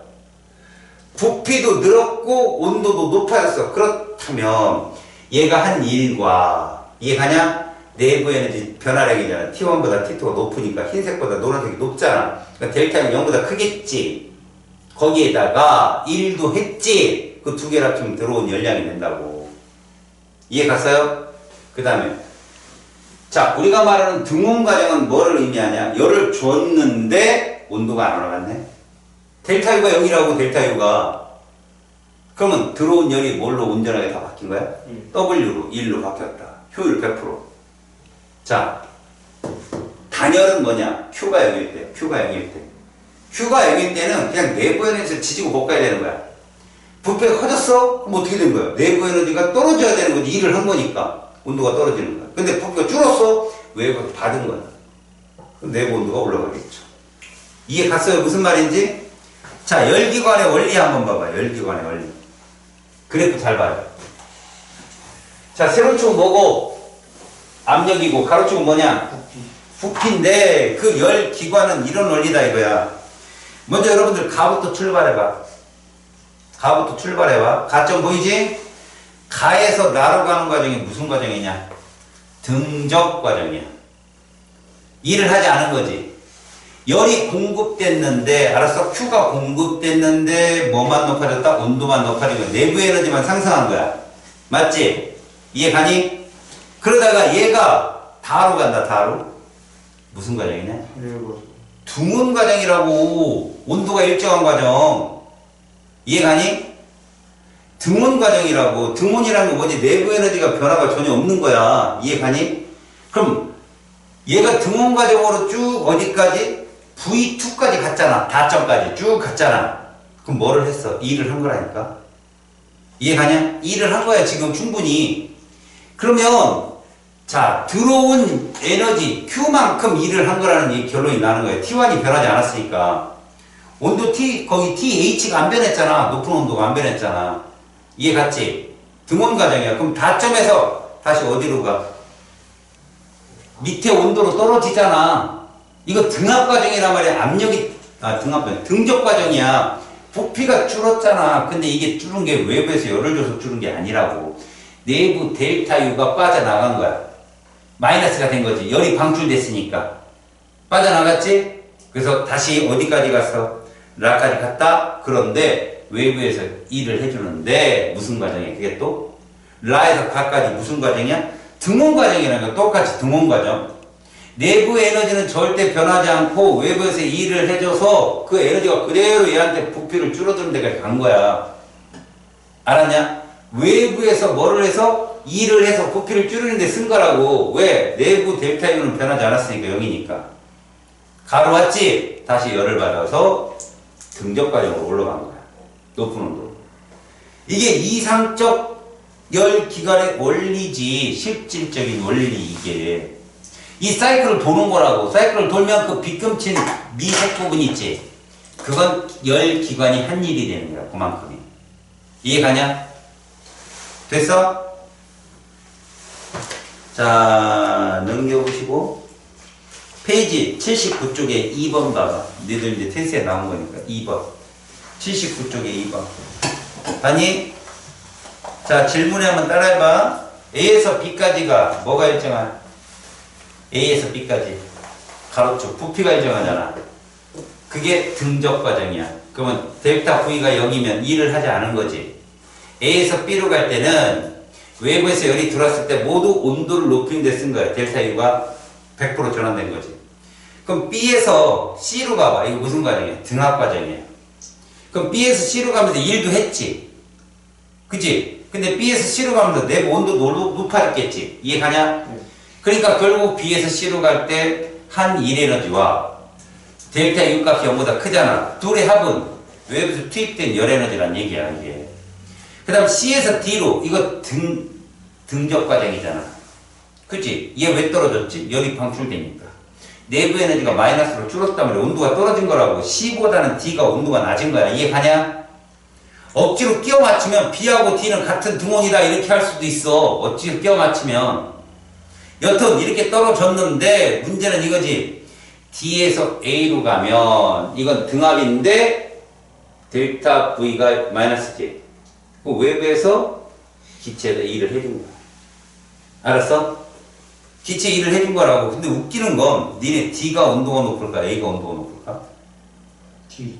부피도 늘었고 온도도 높아졌어. 그렇다면 얘가 한 일과 이해가냐? 내부 에너지 변화량이잖아. T1보다 T2가 높으니까 흰색보다 노란색이 높잖아. 그러니까 델타는 0보다 크겠지. 거기에다가 일도 했지. 그 두 개를 합치면 들어온 열량이 된다고. 이해 갔어요? 그 다음에 자 우리가 말하는 등온 과정은 뭐를 의미하냐? 열을 줬는데 온도가 안 올라갔네. 델타 U가 0이라고 델타 U가. 그러면 들어온 열이 뭘로 온전하게 다 바뀐 거야? W로 1로 바뀌었다. 효율 100%. 자, 단열은 뭐냐? Q가 0일 때, Q가 0일 때. Q가 0일 때는 그냥 내부 에너지에서 지지고 볶아야 되는 거야. 부피가 커졌어? 그럼 어떻게 된 거야? 내부 에너지가 떨어져야 되는 거지. 일을 한 거니까. 온도가 떨어지는 거야. 근데 부피가 줄었어? 외부에서 받은 거야. 그럼 내부 온도가 올라가겠죠. 이해 갔어요? 무슨 말인지? 자, 열기관의 원리 한번 봐봐. 열기관의 원리. 그래프 잘 봐요. 자, 세로축은 뭐고? 압력이고, 가로축은 뭐냐? 부피인데, 그 열기관은 이런 원리다 이거야. 먼저 여러분들 가부터 출발해봐. 가부터 출발해봐. 가점 보이지? 가에서 나로 가는 과정이 무슨 과정이냐? 등적 과정이야. 일을 하지 않은 거지. 열이 공급됐는데, 알았어? Q가 공급됐는데, 뭐만 높아졌다? 온도만 높아진 거야. 내부 에너지만 상승한 거야. 맞지? 이해 가니? 그러다가 얘가 다로 간다, 다로. 무슨 과정이냐? 등온 과정이라고. 온도가 일정한 과정. 이해 가니? 등온 과정이라고. 등온이라는 건 뭐지? 내부 에너지가 변화가 전혀 없는 거야. 이해 가니? 그럼 얘가 등온 과정으로 쭉 어디까지? V2까지 갔잖아. 다점까지 쭉 갔잖아. 그럼 뭐를 했어? 일을 한 거라니까. 이해 가냐? 일을 한 거야 지금 충분히. 그러면 자, 들어온 에너지 Q만큼 일을 한 거라는 이 결론이 나는 거예요. T1이 변하지 않았으니까. 온도 T, 거기 TH가 안 변했잖아. 높은 온도가 안 변했잖아. 이해 갔지? 등온 과정이야. 그럼 다점에서 다시 어디로 가? 밑에 온도로 떨어지잖아. 이거 등압 과정이란 말이야. 압력이, 등압 과정. 등적 과정이야. 부피가 줄었잖아. 근데 이게 줄은 게 외부에서 열을 줘서 줄은 게 아니라고. 내부 델타 U가 빠져나간 거야. 마이너스가 된 거지. 열이 방출됐으니까. 빠져나갔지? 그래서 다시 어디까지 갔어? 라까지 갔다? 그런데 외부에서 일을 해주는데 무슨 과정이야? 그게 또? 라에서 가까지 무슨 과정이야? 등온 과정이라는 거 똑같이 등온 과정. 내부 에너지는 절대 변하지 않고 외부에서 일을 해줘서 그 에너지가 그대로 얘한테 부피를 줄어드는 데까지 간 거야. 알았냐? 외부에서 뭐를 해서? 일을 해서 부피를 줄이는 데 쓴 거라고. 왜? 내부 델타 U는 변하지 않았으니까 0이니까. 가로 왔지? 다시 열을 받아서 등적 과정으로 올라간 거야. 높은 온도로. 이게 이상적 열기관의 원리지. 실질적인 원리 이게. 이 사이클을 도는 거라고. 사이클을 돌면 그 빗금친 미색 부분 있지? 그건 열기관이 한 일이 되는 거야. 그만큼이. 이해 가냐? 됐어? 자, 넘겨보시고. 페이지 79쪽에 2번 봐봐. 너희들 이제 테스트에 나온 거니까 2번. 79쪽에 2번. 아니? 자, 질문에 한번 따라해봐. A에서 B까지가 뭐가 일정한? A에서 B까지. 가로축. 부피가 일정하잖아. 그게 등적 과정이야. 그러면 델타 V가 0이면 일을 하지 않은 거지. A에서 B로 갈 때는 외부에서 열이 들어왔을 때 모두 온도를 높이는 데 쓴 거야. 델타 U가 100% 전환된 거지. 그럼 B에서 C로 가봐. 이거 무슨 과정이야? 등압 과정이야. 그럼 B에서 C로 가면서 일도 했지. 그치? 근데 B에서 C로 가면서 내부 온도도 높아졌겠지. 이해 가냐? 그러니까 결국 B에서 C로 갈 때 한 일 에너지와 델타 U 값이 0보다 크잖아. 둘의 합은 외부에서 투입된 열 에너지란 얘기야, 이게. 그 다음 C에서 D로, 이거 등적 과정이잖아. 그치? 얘 왜 떨어졌지? 열이 방출되니까. 내부 에너지가 마이너스로 줄었단 말이야. 온도가 떨어진 거라고. C보다는 D가 온도가 낮은 거야. 이해 가냐? 억지로 끼워 맞추면 B하고 D는 같은 등온이다 이렇게 할 수도 있어. 억지로 끼워 맞추면. 여튼 이렇게 떨어졌는데 문제는 이거지. D에서 A로 가면 이건 등압인데 델타 V가 마이너스지. 그 외부에서 기체에다 일을 해준 거야. 알았어? 기체 일을 해준 거라고. 근데 웃기는 건 니네 D가 온도가 높을까? A가 온도가 높을까? D.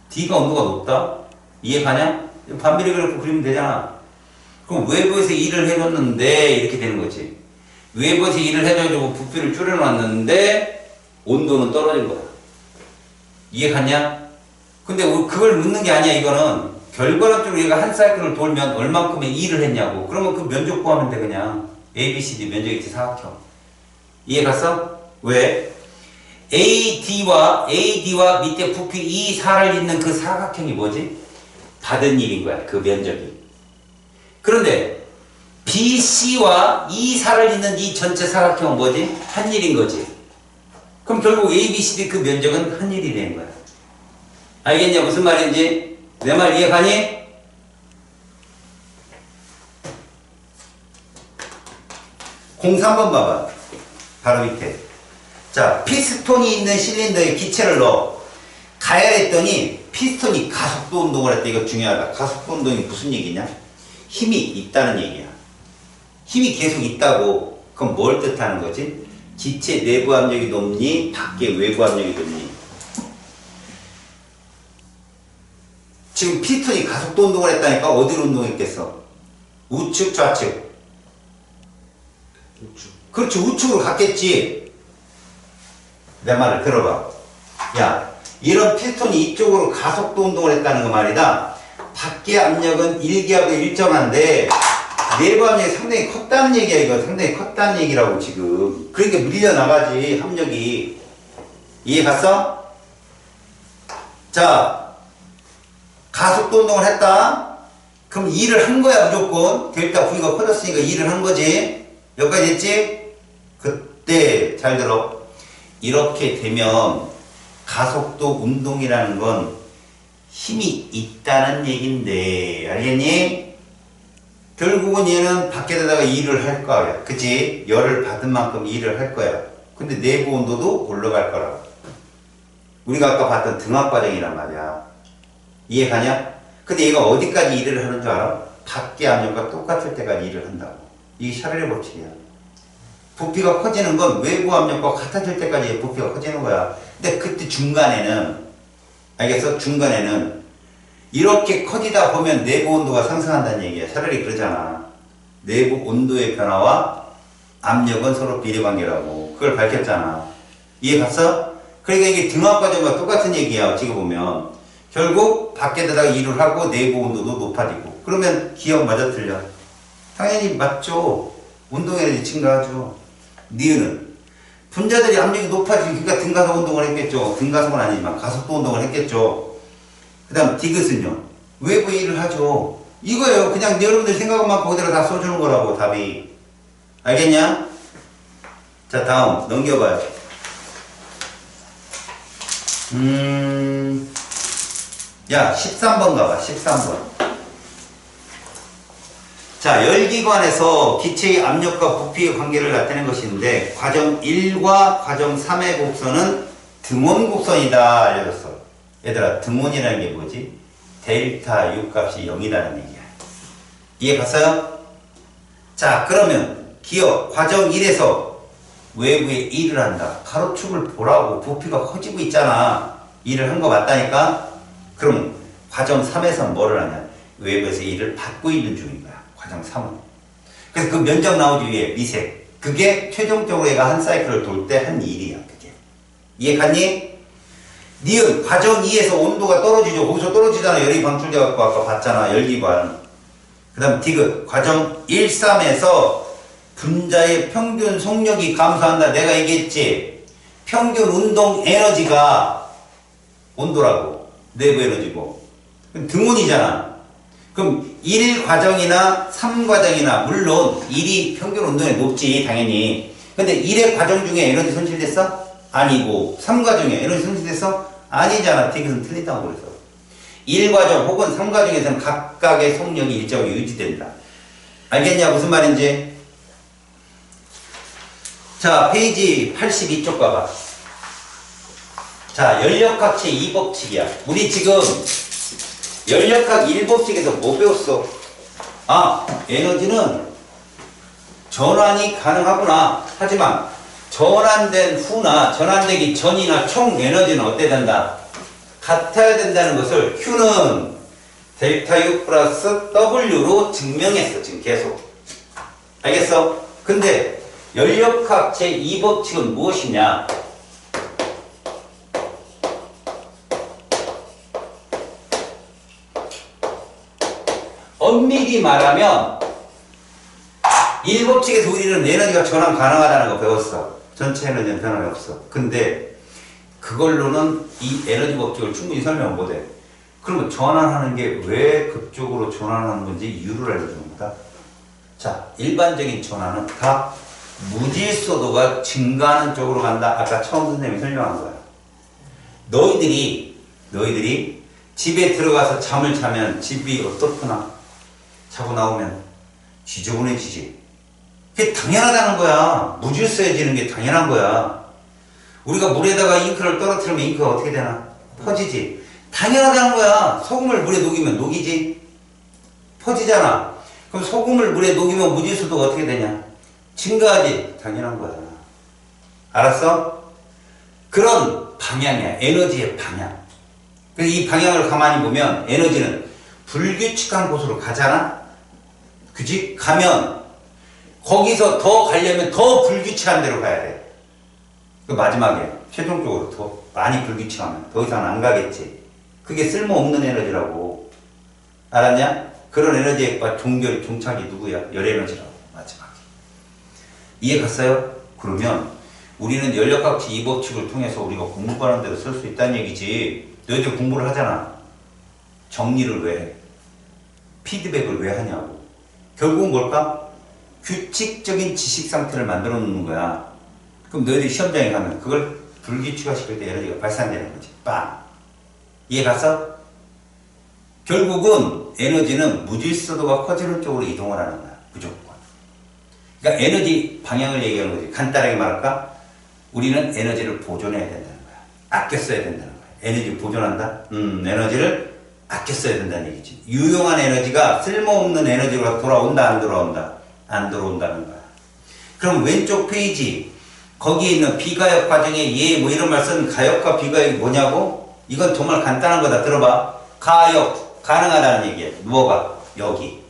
D가 온도가 높다? 이해 가냐? 반비례 그래프 그리면 되잖아. 그럼 외부에서 일을 해줬는데 이렇게 되는 거지. 외부에서 일을 해줘가지고 부피를 줄여놨는데 온도는 떨어진 거야. 이해 갔냐? 근데 그걸 묻는 게 아니야. 이거는 결과론적으로 얘가 한 사이클을 돌면 얼만큼의 일을 했냐고. 그러면 그 면적 구하면 돼. 그냥 A, B, C, D 면적이 있지. 사각형. 이해 갔어? 왜? AD와 밑에 부피 이 살을 잇는 그 사각형이 뭐지? 받은 일인 거야. 그 면적이. 그런데 BC와 이 살을 잇는 이 전체 사각형은 뭐지? 한 일인 거지. 그럼 결국 ABCD 그 면적은 한 일이 되는 거야. 알겠냐? 무슨 말인지? 내 말 이해가니? 공 3번 봐봐. 바로 밑에. 자, 피스톤이 있는 실린더에 기체를 넣어. 가열했더니 피스톤이 가속도 운동을 했다. 이거 중요하다. 가속도 운동이 무슨 얘기냐? 힘이 있다는 얘기야. 힘이 계속 있다고. 그럼 뭘 뜻하는 거지? 기체 내부 압력이 높니? 밖에 외부 압력이 높니? 지금 피스톤이 가속도 운동을 했다니까 어디로 운동했겠어? 우측, 좌측? 우측. 그렇지, 우측으로 갔겠지. 내 말을 들어봐. 야, 이런 피스톤이 이쪽으로 가속도 운동을 했다는 거 말이다. 밖의 압력은 일기압에 일정한데 내부 압력이 상당히 컸다는 얘기야. 이거 상당히 컸다는 얘기라고 지금. 그러니까 밀려나가지 압력이. 이해 갔어? 자, 가속도 운동을 했다. 그럼 일을 한 거야 무조건. 델타 V가 커졌으니까 일을 한 거지. 여기까지 됐지? 그때 잘 들어. 이렇게 되면 가속도 운동이라는 건 힘이 있다는 얘긴데, 알겠니? 결국은 얘는 밖에다가 일을 할 거야. 그치? 열을 받은 만큼 일을 할 거야. 근데 내부 온도도 올라갈 거라고. 우리가 아까 봤던 등압 과정이란 말이야. 이해 가냐? 근데 얘가 어디까지 일을 하는 줄 알아? 밖의 압력과 똑같을 때까지 일을 한다고. 이게 샤를의 법칙이야. 부피가 커지는 건 외부 압력과 같아질 때까지 부피가 커지는 거야. 근데 그때 중간에는, 알겠어? 중간에는 이렇게 커지다 보면 내부 온도가 상승한다는 얘기야. 샤를이 그러잖아. 내부 온도의 변화와 압력은 서로 비례관계라고. 그걸 밝혔잖아. 이해 갔어? 그러니까 이게 등압 과정과 똑같은 얘기야. 어찌게 보면. 결국 밖에다가 일을 하고 내부 온도도 높아지고. 그러면 기억 맞아 틀려? 당연히 맞죠. 운동에너지 증가하죠. 니은은 분자들이 압력이 높아지니까 등가속 운동을 했겠죠. 등가속은 아니지만 가속도 운동을 했겠죠. 그 다음 디귿은요. 외부 일을 하죠. 이거예요. 그냥 여러분들 생각만 그대로 다 써주는 거라고 답이. 알겠냐? 자, 다음 넘겨봐요. 야, 13번 가봐. 13번. 자, 열기관에서 기체의 압력과 부피의 관계를 나타낸 것인데 과정 1과 과정 3의 곡선은 등원 곡선이다 알려줬어. 얘들아, 등원이라는 게 뭐지? 델타 U 값이 0이라는 얘기야. 이해 갔어요? 자, 그러면 기억 과정 1에서 외부에 일을 한다. 가로축을 보라고. 부피가 커지고 있잖아. 일을 한 거 맞다니까? 그럼 과정 3에서는 뭐를 하냐? 외부에서 일을 받고 있는 중인 거야. 과정 3은. 그래서 그 면적 나오지 위에 미세. 그게 최종적으로 얘가 한 사이클을 돌 때 한 일이야. 그게. 이해 갔니? 니은 과정 2에서 온도가 떨어지죠. 거기서 떨어지잖아. 열이 방출돼갖고 아까 봤잖아. 열기관. 그 다음 디귿 과정 1, 3에서 분자의 평균 속력이 감소한다. 내가 얘기했지. 평균 운동 에너지가 온도라고. 내부 에너지고. 등온이잖아. 그럼 1 과정이나 3 과정이나 물론 1이 평균 운동에 높지 당연히. 근데 1의 과정 중에 에너지 손실됐어? 아니고 3 과정에 에너지 손실됐어? 아니잖아. 디귿은 틀린다고 그래서. 1 과정 혹은 3 과정에서는 각각의 속력이 일정하게 유지된다. 알겠냐? 무슨 말인지? 자, 페이지 82쪽 가봐. 자, 연력학체 2법칙이야. 우리 지금 연력학 1법칙에서 뭐 배웠어? 아, 에너지는 전환이 가능하구나. 하지만 전환된 후나 전환되기 전이나 총 에너지는 어때 된다? 같아야 된다는 것을 Q는 델타 U 플러스 W로 증명했어. 지금 계속. 알겠어? 근데 연력학 제2법칙은 무엇이냐? 엄밀히 말하면 1법칙에서 우리는 에너지가 전환 가능하다는 거 배웠어. 전체 에너지는 변화가 없어. 근데 그걸로는 이 에너지 법칙을 충분히 설명 못해. 그러면 전환하는 게 왜 그쪽으로 전환하는 건지 이유를 알려주는 거다. 자, 일반적인 전환은 다 무질서도가 증가하는 쪽으로 간다. 아까 처음 선생님이 설명한 거야. 너희들이 집에 들어가서 잠을 자면 집이 어떻구나. 자고 나오면 지저분해지지. 그게 당연하다는 거야. 무질서해지는 게 당연한 거야. 우리가 물에다가 잉크를 떨어뜨리면 잉크가 어떻게 되나? 퍼지지. 당연하다는 거야. 소금을 물에 녹이면 녹이지. 퍼지잖아. 그럼 소금을 물에 녹이면 무질서도가 어떻게 되냐? 증가하지. 당연한 거야. 알았어? 그런 방향이야. 에너지의 방향. 그래서 이 방향을 가만히 보면 에너지는 불규칙한 곳으로 가잖아? 그지? 가면 거기서 더 가려면 더 불규칙한 데로 가야 돼. 그 마지막에 최종적으로 더 많이 불규칙하면 더 이상 안 가겠지. 그게 쓸모없는 에너지라고. 알았냐? 그런 에너지의 종착이 누구야? 열에너지라고. 마지막에. 이해 갔어요? 그러면 우리는 연력학칙 이 법칙을 통해서 우리가 공부하는 대로 쓸 수 있다는 얘기지. 너희들 공부를 하잖아. 정리를 왜 해? 피드백을 왜 하냐고. 결국은 뭘까? 규칙적인 지식 상태를 만들어 놓는 거야. 그럼 너희들이 시험장에 가면 그걸 불규칙화시킬 때 에너지가 발산되는 거지. 빵! 이해 갔어? 결국은 에너지는 무질서도가 커지는 쪽으로 이동을 하는 거야. 무조건. 그러니까 에너지 방향을 얘기하는 거지. 간단하게 말할까? 우리는 에너지를 보존해야 된다는 거야. 아껴 써야 된다는 거야. 에너지 보존한다? 에너지를 아껴 써야 된다는 얘기지. 유용한 에너지가 쓸모없는 에너지로 돌아온다, 안 돌아온다? 안 들어온다는 거야. 그럼 왼쪽 페이지 거기에 있는 비가역 과정의 예 뭐 이런 말 쓴 가역과 비가역이 뭐냐고? 이건 정말 간단한 거다. 들어봐. 가역 가능하다는 얘기야. 뭐가? 여기.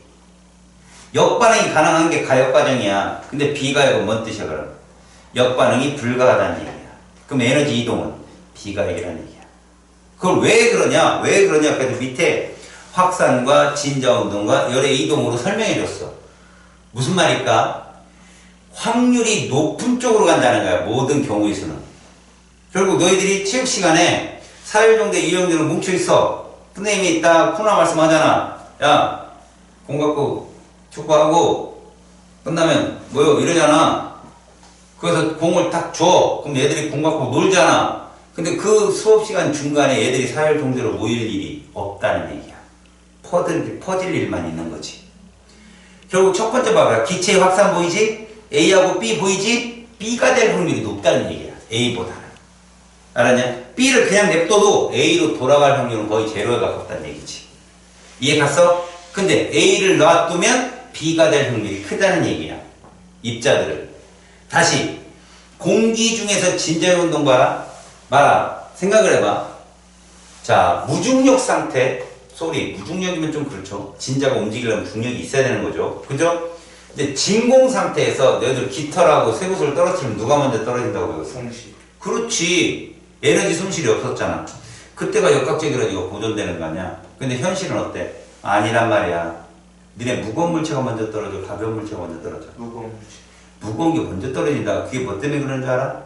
역반응이 가능한 게 가역 과정이야. 근데 비가역은 뭔 뜻이야 그럼? 역반응이 불가하다는 얘기야. 그럼 에너지 이동은 비가역이라는 얘기야. 그걸 왜 그러냐? 왜 그러냐? 그래서 밑에 확산과 진자운동과 열의 이동으로 설명해 줬어. 무슨 말일까? 확률이 높은 쪽으로 간다는 거야. 모든 경우에서는. 결국 너희들이 체육 시간에 사회정대 이용대로 뭉쳐있어. 선생님이 딱 코너 말씀하잖아. 야, 공 갖고 축구하고 끝나면 뭐요? 이러잖아. 그래서 공을 딱 줘. 그럼 얘들이 공 갖고 놀잖아. 근데 그 수업 시간 중간에 얘들이 사회정대로 모일 일이 없다는 얘기야. 퍼질 일만 있는 거지. 결국 첫 번째 봐봐. 기체의 확산 보이지? A하고 B 보이지? B가 될 확률이 높다는 얘기야. A보다는. 알았냐? B를 그냥 냅둬도 A로 돌아갈 확률은 거의 제로에 가깝다는 얘기지. 이해 갔어? 근데 A를 놔두면 B가 될 확률이 크다는 얘기야. 입자들을. 다시 공기 중에서 진자운동 봐라. 말아. 생각을 해봐. 자, 무중력 상태. 무중력이면 좀 그렇죠. 진자가 움직이려면 중력이 있어야 되는 거죠. 그죠? 근데 진공 상태에서 너희들 깃털하고 쇠구슬을 떨어뜨리면 누가 먼저 떨어진다고 배웠어? 성시. 그렇지. 에너지 손실이 없었잖아. 그때가 역학적 에너지가 보존되는 거 아니야. 근데 현실은 어때? 아니란 말이야. 니네 무거운 물체가 먼저 떨어져? 가벼운 물체가 먼저 떨어져? 무거운 물체. 무거운 게 먼저 떨어진다. 그게 뭐 때문에 그런 줄 알아?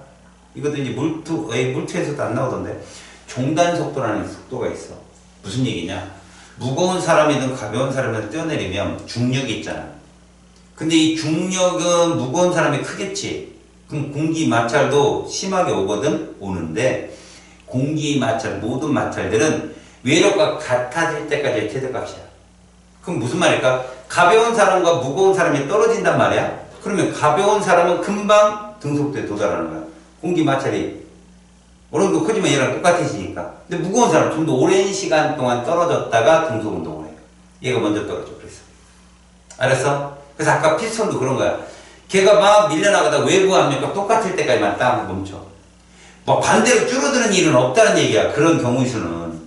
이것도 이제 물투에서도 안 나오던데. 종단 속도라는 속도가 있어. 무슨 얘기냐? 무거운 사람이든 가벼운 사람이든 뛰어내리면 중력이 있잖아. 근데 이 중력은 무거운 사람이 크겠지. 그럼 공기 마찰도 심하게 오는데 공기 마찰, 모든 마찰들은 외력과 같아질 때까지의 최대값이야. 그럼 무슨 말일까? 가벼운 사람과 무거운 사람이 떨어진단 말이야. 그러면 가벼운 사람은 금방 등속도에 도달하는 거야. 공기 마찰이 어느 정도 커지면 얘랑 똑같아지니까. 근데 무거운 사람은 좀 더 오랜 시간 동안 떨어졌다가 등속 운동을 해요. 얘가 먼저 떨어져. 그래서. 알았어? 그래서 아까 피스톤도 그런 거야. 걔가 막 밀려나가다 외부 압력과 똑같을 때까지만 딱 멈춰. 뭐 반대로 줄어드는 일은 없다는 얘기야. 그런 경우에서는.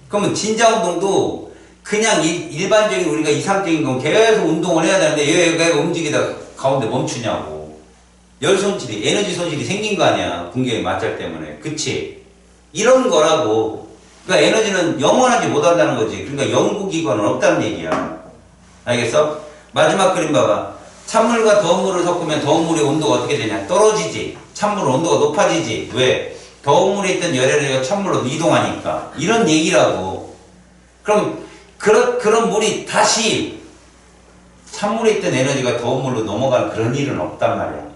그러면 진자운동도 그냥 일반적인 우리가 이상적인 건 계속 운동을 해야 되는데 얘가 움직이다 가운데 멈추냐고. 열 손실이, 에너지 손실이 생긴 거 아니야. 공기의 마찰 때문에. 그치? 이런 거라고. 그러니까 에너지는 영원하지 못한다는 거지. 그러니까 연구기관은 없다는 얘기야. 알겠어? 마지막 그림 봐봐. 찬물과 더운 물을 섞으면 더운 물의 온도가 어떻게 되냐? 떨어지지. 찬물 온도가 높아지지. 왜? 더운 물에 있던 열 에너지가 찬물로 이동하니까. 이런 얘기라고. 그럼 그런 물이 다시 찬물에 있던 에너지가 더운 물로 넘어가는 그런 일은 없단 말이야.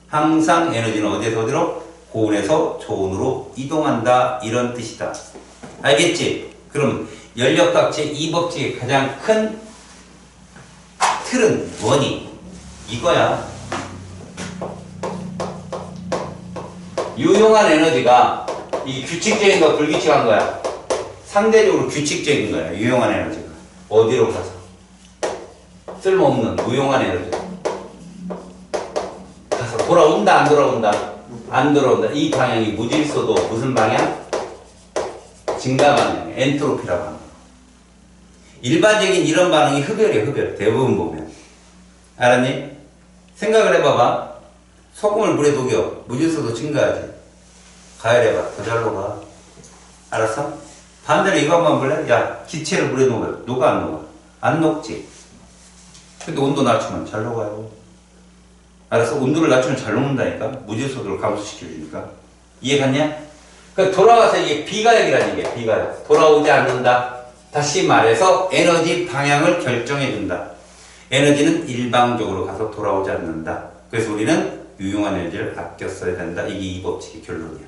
항상 에너지는 어디에서 어디로? 고온에서 저온으로 이동한다. 이런 뜻이다. 알겠지? 그럼 연력학체 2법칙의 가장 큰 틀은 뭐니? 이거야. 유용한 에너지가 이 규칙적인 거 불규칙한 거야. 상대적으로 규칙적인 거야. 유용한 에너지가. 어디로 가서? 쓸모없는 무용한 에너지. 가서 돌아온다 안 돌아온다? 안 돌아온다. 이 방향이 무질서도 무슨 방향? 증가 방향. 엔트로피라고 하는 거야. 일반적인 이런 반응이 흡열이야. 흡열. 대부분 보면. 알았니? 생각을 해봐봐. 소금을 물에 녹여. 무질서도 증가하지. 가열해봐. 더 잘 녹아. 알았어? 반대로 이거 한번 볼래? 야, 기체를 물에 녹여. 녹아 안 녹아? 안 녹지. 근데 온도 낮추면 잘 녹아요. 알았어? 온도를 낮추면 잘 녹는다니까? 무질서도를 감소시켜주니까. 이해 갔냐? 그러니까 돌아가서 이게 비가역이라는 얘기야. 비가역. 돌아오지 않는다. 다시 말해서 에너지 방향을 결정해준다. 에너지는 일방적으로 가서 돌아오지 않는다. 그래서 우리는 유용한 에너지를 아껴 써야 된다. 이게 이 법칙의 결론이야.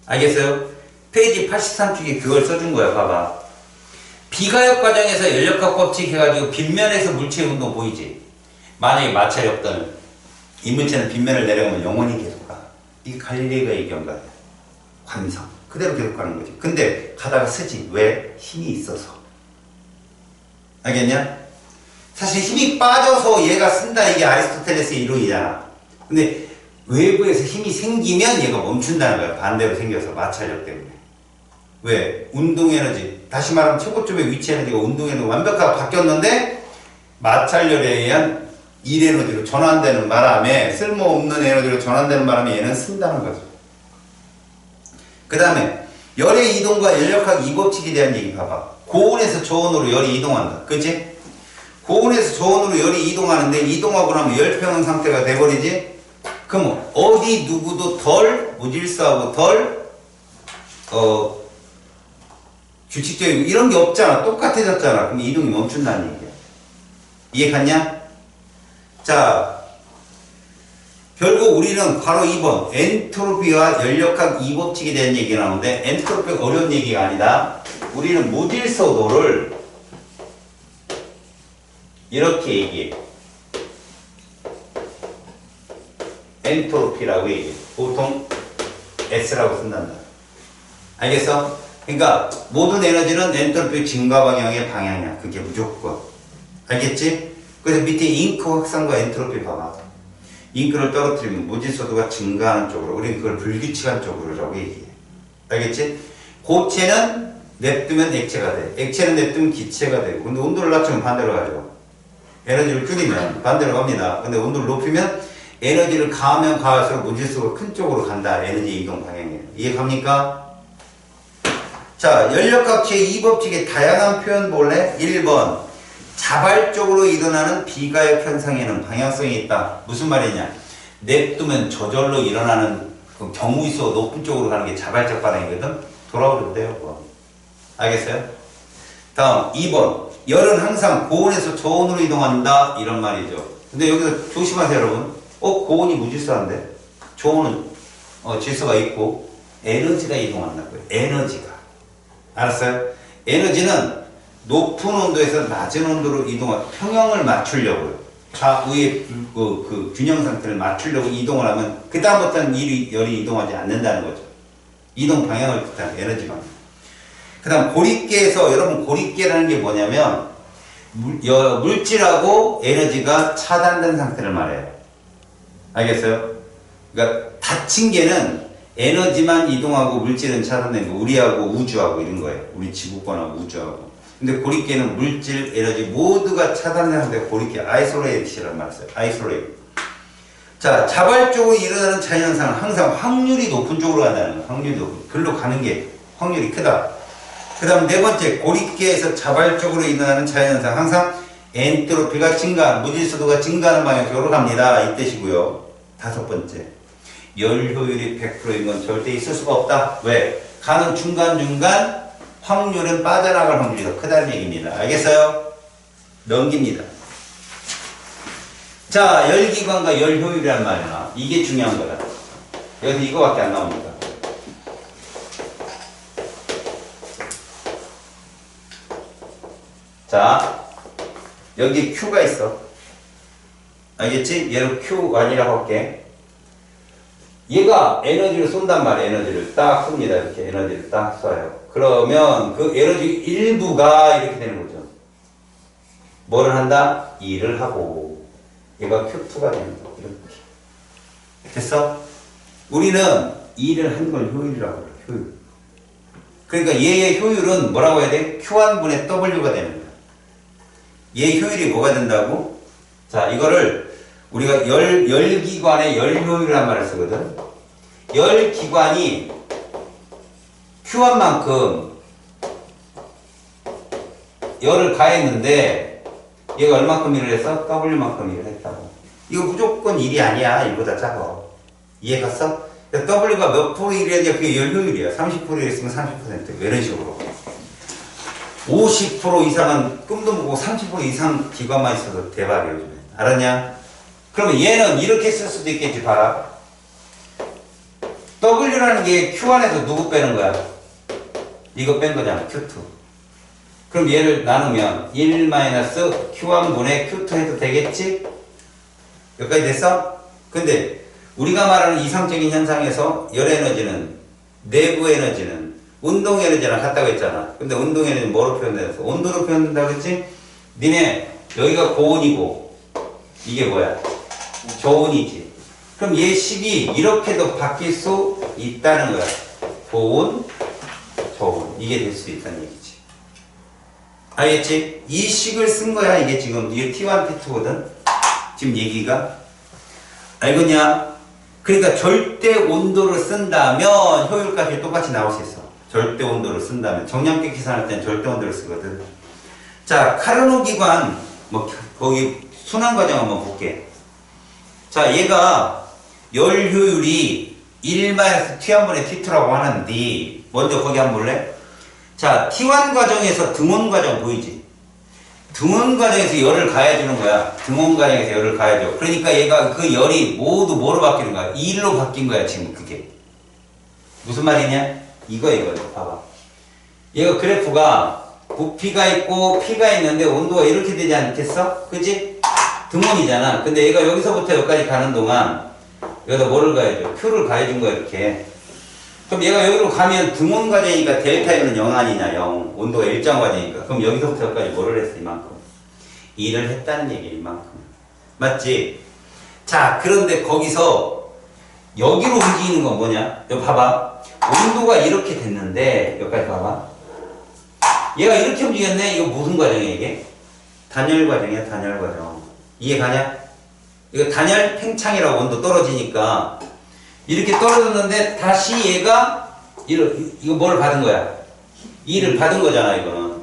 알겠어요? 페이지 83쪽에 그걸 써준 거야. 봐봐. 비가역 과정에서 연력학 법칙 해가지고 빗면에서 물체의 운동 보이지? 만약에 마찰이 없다면 이 물체는 빗면을 내려가면 영원히 계속 가. 이게 갈릴레이가 얘기한 거야. 관성. 그대로 계속 가는 거지. 근데 가다가 쓰지. 왜? 힘이 있어서. 알겠냐? 사실 힘이 빠져서 얘가 쓴다. 이게 아리스토텔레스의 이론이잖아. 근데 외부에서 힘이 생기면 얘가 멈춘다는 거야. 반대로 생겨서 마찰력 때문에. 왜? 운동 에너지. 다시 말하면 최고점의 위치 에너지가 운동 에너지가 완벽하게 바뀌었는데 마찰력에 의한 일 에너지로 전환되는 바람에 쓸모없는 에너지로 전환되는 바람에 얘는 쓴다는 거죠. 그 다음에 열의 이동과 연력학 2법칙에 대한 얘기 봐봐. 고온에서 저온으로 열이 이동한다. 그치? 고온에서 저온으로 열이 이동하는데 이동하고 나면 열평형 상태가 돼버리지? 그럼 어디 누구도 덜 무질서하고 덜 규칙적이고 이런 게 없잖아. 똑같아졌잖아. 그럼 이동이 멈춘다는 얘기야. 이해 갔냐? 자, 결국 우리는 바로 2번 엔트로피와 연력학 2법칙에 대한 얘기가 나오는데 엔트로피가 어려운 얘기가 아니다. 우리는 무질서도를 이렇게 얘기해. 엔트로피라고 얘기해. 보통 S라고 쓴단다. 알겠어? 그러니까 모든 에너지는 엔트로피 증가 방향의 방향이야. 그게 무조건. 알겠지? 그래서 밑에 잉크 확산과 엔트로피 봐봐. 잉크를 떨어뜨리면 무질서도가 증가하는 쪽으로, 우리는 그걸 불규칙한 쪽으로라고 얘기해. 알겠지? 고체는 냅두면 액체가 돼. 액체는 냅두면 기체가 되고. 근데 온도를 낮추면 반대로 가죠. 에너지를 줄이면 반대로 갑니다. 근데 온도를 높이면 에너지를 가하면 가할수록 무질서도가 큰 쪽으로 간다. 에너지 이동 방향이에요. 이해 갑니까? 자, 연력학체의 2법칙의 다양한 표현 볼래? 1번. 자발적으로 일어나는 비가역 현상에는 방향성이 있다. 무슨 말이냐? 냅두면 저절로 일어나는 그 경우일수 높은 쪽으로 가는 게 자발적 반응이거든? 돌아오려도 돼요, 그거. 알겠어요? 다음, 2번. 열은 항상 고온에서 저온으로 이동한다. 이런 말이죠. 근데 여기서 조심하세요, 여러분. 고온이 무질서한데? 저온은 질서가 있고, 에너지가 이동한다고요. 에너지가. 알았어요? 에너지는 높은 온도에서 낮은 온도로 이동하고 평형을 맞추려고요. 좌우의 그 균형 상태를 맞추려고 이동을 하면 그 다음부터는 열이 이동하지 않는다는 거죠. 이동 방향을 뜻하는 에너지 방향. 그 다음 고립계에서 여러분 고립계라는 게 뭐냐면 물질하고 에너지가 차단된 상태를 말해요. 알겠어요? 그러니까 닫힌 게는 에너지만 이동하고 물질은 차단된 거. 우리하고 우주하고 이런 거예요. 우리 지구권하고 우주하고. 근데 고립계는 물질, 에너지 모두가 차단된 상태가 고립계, 아이솔레이트라는 말을 써요. 아이솔레이트. 자, 자발적으로 일어나는 자연현상은 항상 확률이 높은 쪽으로 간다는 거예요. 확률이 높은. 글로 가는 게 확률이 크다. 그 다음 네 번째, 고립계에서 자발적으로 일어나는 자연현상. 항상 엔트로피가 증가, 무질서도가 증가하는 방향으로 갑니다. 이 뜻이고요. 다섯 번째, 열 효율이 100%인 건 절대 있을 수가 없다. 왜? 가는 중간중간 확률은 빠져나갈 확률이 더 크다는 얘기입니다. 알겠어요? 넘깁니다. 자, 열기관과 열효율이란 말이야. 이게 중요한 거다. 여기서 이거밖에 안 나옵니다. 자, 여기 Q가 있어. 알겠지? 얘를 Q1이라고 할게. 얘가 에너지를 쏜단 말이야. 에너지를 딱 쏩니다. 이렇게 에너지를 딱 쏴요. 그러면 그 에너지 일부가 이렇게 되는 거죠. 뭐를 한다? 일을 하고 얘가 Q2가 되는 거. 이렇게. 됐어? 우리는 일을 한 걸 효율이라고 그래. 효율. 그러니까 얘의 효율은 뭐라고 해야 돼? Q1분의 W가 되는 거야. 얘의 효율이 뭐가 된다고? 자, 이거를 우리가 열기관의 열효율이란 말을 쓰거든. 열기관이 Q1만큼 열을 가했는데 얘가 얼만큼 일을 했어? W만큼 일을 했다고. 이거 무조건 일이 아니야. 일보다 작아. 이해 갔어? W가 몇 프로 일이야? 그게 열효율이야. 30% 일했으면 30%. 이런 식으로. 50% 이상은 꿈도 못 꾸고 30% 이상 기관만 있어도 대박이에요. 요즘에. 알았냐? 그러면 얘는 이렇게 쓸 수도 있겠지. 봐라. W라는 게 Q1에서 누구 빼는 거야? 이거 뺀 거잖아. Q2. 그럼 얘를 나누면 1-Q1분의 Q2 해도 되겠지? 여기까지 됐어? 근데 우리가 말하는 이상적인 현상에서 열 에너지는, 내부 에너지는 운동 에너지랑 같다고 했잖아. 근데 운동 에너지는 뭐로 표현돼서? 온도로 표현된다고 했지? 니네 여기가 고온이고 이게 뭐야? 저온이지. 그럼 얘 식이 이렇게도 바뀔 수 있다는 거야. 고온, 저온. 이게 될 수 있다는 얘기지. 알겠지? 이 식을 쓴 거야. 이게 지금 이게 T1, T2거든. 지금 얘기가. 알겠냐? 그러니까 절대 온도를 쓴다면 효율값이 똑같이 나올 수 있어. 절대 온도를 쓴다면. 정량계 계산할 땐 절대 온도를 쓰거든. 자, 카르노 기관, 뭐, 거기 순환 과정 한번 볼게. 자, 얘가 열 효율이 1-T1분의 T2라고 하는데, 먼저 거기 한번 볼래? 자, T1 과정에서 등온 과정 보이지? 등온 과정에서 열을 가해주는 거야. 등온 과정에서 열을 가해줘. 그러니까 얘가 그 열이 모두 뭐로 바뀌는 거야? 1로 바뀐 거야, 지금 그게. 무슨 말이냐? 이거. 봐봐. 얘가 그래프가 부피가 있고 P가 있는데 온도가 이렇게 되지 않겠어? 그치? 등온이잖아. 근데 얘가 여기서부터 여기까지 가는 동안 여기다 뭐를 가해줘? Q를 가해준 거야, 이렇게. 그럼 얘가 여기로 가면 등온 과정이니까 델타에는 0 아니냐, 0. 온도가 일정 과정이니까. 그럼 여기서부터 여기까지 뭐를 했어, 이만큼? 일을 했다는 얘기야, 이만큼. 맞지? 자, 그런데 거기서 여기로 움직이는 건 뭐냐? 여기 봐봐. 온도가 이렇게 됐는데, 여기까지 봐봐. 얘가 이렇게 움직였네? 이거 무슨 과정이야, 이게? 단열 과정이야, 단열 과정. 이해 가냐? 이거 단열 팽창이라고 온도 떨어지니까 이렇게 떨어졌는데 다시 얘가 이거 뭐를 받은 거야? 일을 받은 거잖아, 이거는.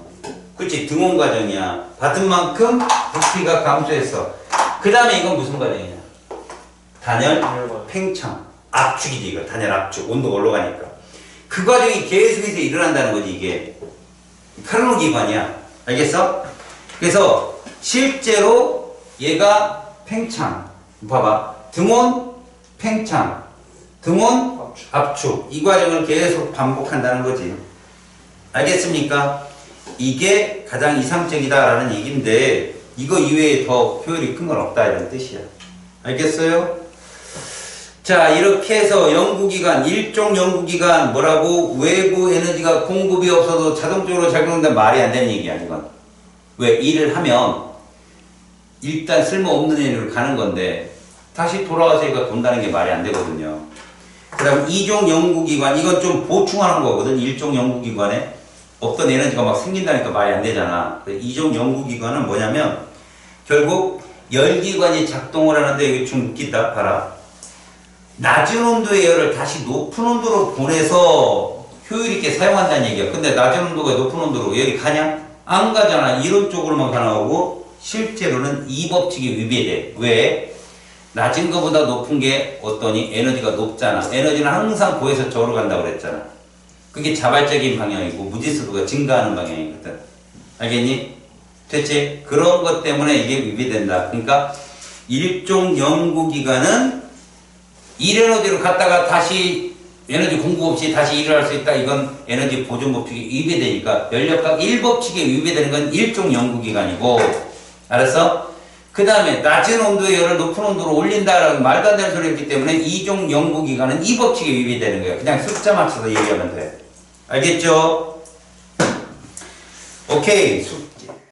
그렇지? 등온 과정이야. 받은 만큼 부피가 감소했어. 그 다음에 이건 무슨 과정이냐? 단열 팽창. 압축이지, 이거. 단열 압축. 온도가 올라가니까. 그 과정이 계속해서 일어난다는 거지, 이게. 카르노 기관이야. 알겠어? 그래서 실제로 얘가 팽창. 봐봐. 등온 팽창. 등온 압축. 이 과정을 계속 반복한다는 거지. 알겠습니까? 이게 가장 이상적이다라는 얘기인데 이거 이외에 더 효율이 큰 건 없다 이런 뜻이야. 알겠어요? 자, 이렇게 해서 연구기관, 일종 연구기관 뭐라고? 외부 에너지가 공급이 없어도 자동적으로 작용한다는 말이 안 되는 얘기야, 이건. 왜? 일을 하면 일단 쓸모없는 에너지를 가는 건데 다시 돌아와서 얘가 돈다는 게 말이 안 되거든요. 그 다음 2종 연구기관, 이건 좀 보충하는 거거든. 1종 연구기관에 없던 에너지가 막 생긴다니까 말이 안 되잖아. 2종 연구기관은 뭐냐면 결국 열기관이 작동을 하는데 이게 좀 웃기다. 봐라. 낮은 온도의 열을 다시 높은 온도로 보내서 효율 있게 사용한다는 얘기야. 근데 낮은 온도가 높은 온도로 열이 가냐? 안 가잖아. 이런 쪽으로만 가나오고 실제로는 이 법칙에 위배돼. 왜? 낮은 것보다 높은 게 어떠니? 에너지가 높잖아. 에너지는 항상 고에서 저로 간다고 그랬잖아. 그게 자발적인 방향이고 무지수가 증가하는 방향이거든. 알겠니? 됐지? 그런 것 때문에 이게 위배된다. 그러니까 일종 연구기간은 1에너지로 갔다가 다시 에너지 공급 없이 다시 일을 할 수 있다. 이건 에너지 보존 법칙에 위배되니까 연력각 1법칙에 위배되는 건 일종 연구기간이고, 알았어? 그 다음에 낮은 온도의 열을 높은 온도로 올린다라는 말도 안 되는 소리였기 때문에 2종 연구기간은 이 법칙에 위배되는 거야. 그냥 숫자 맞춰서 얘기하면 돼. 알겠죠? 오케이.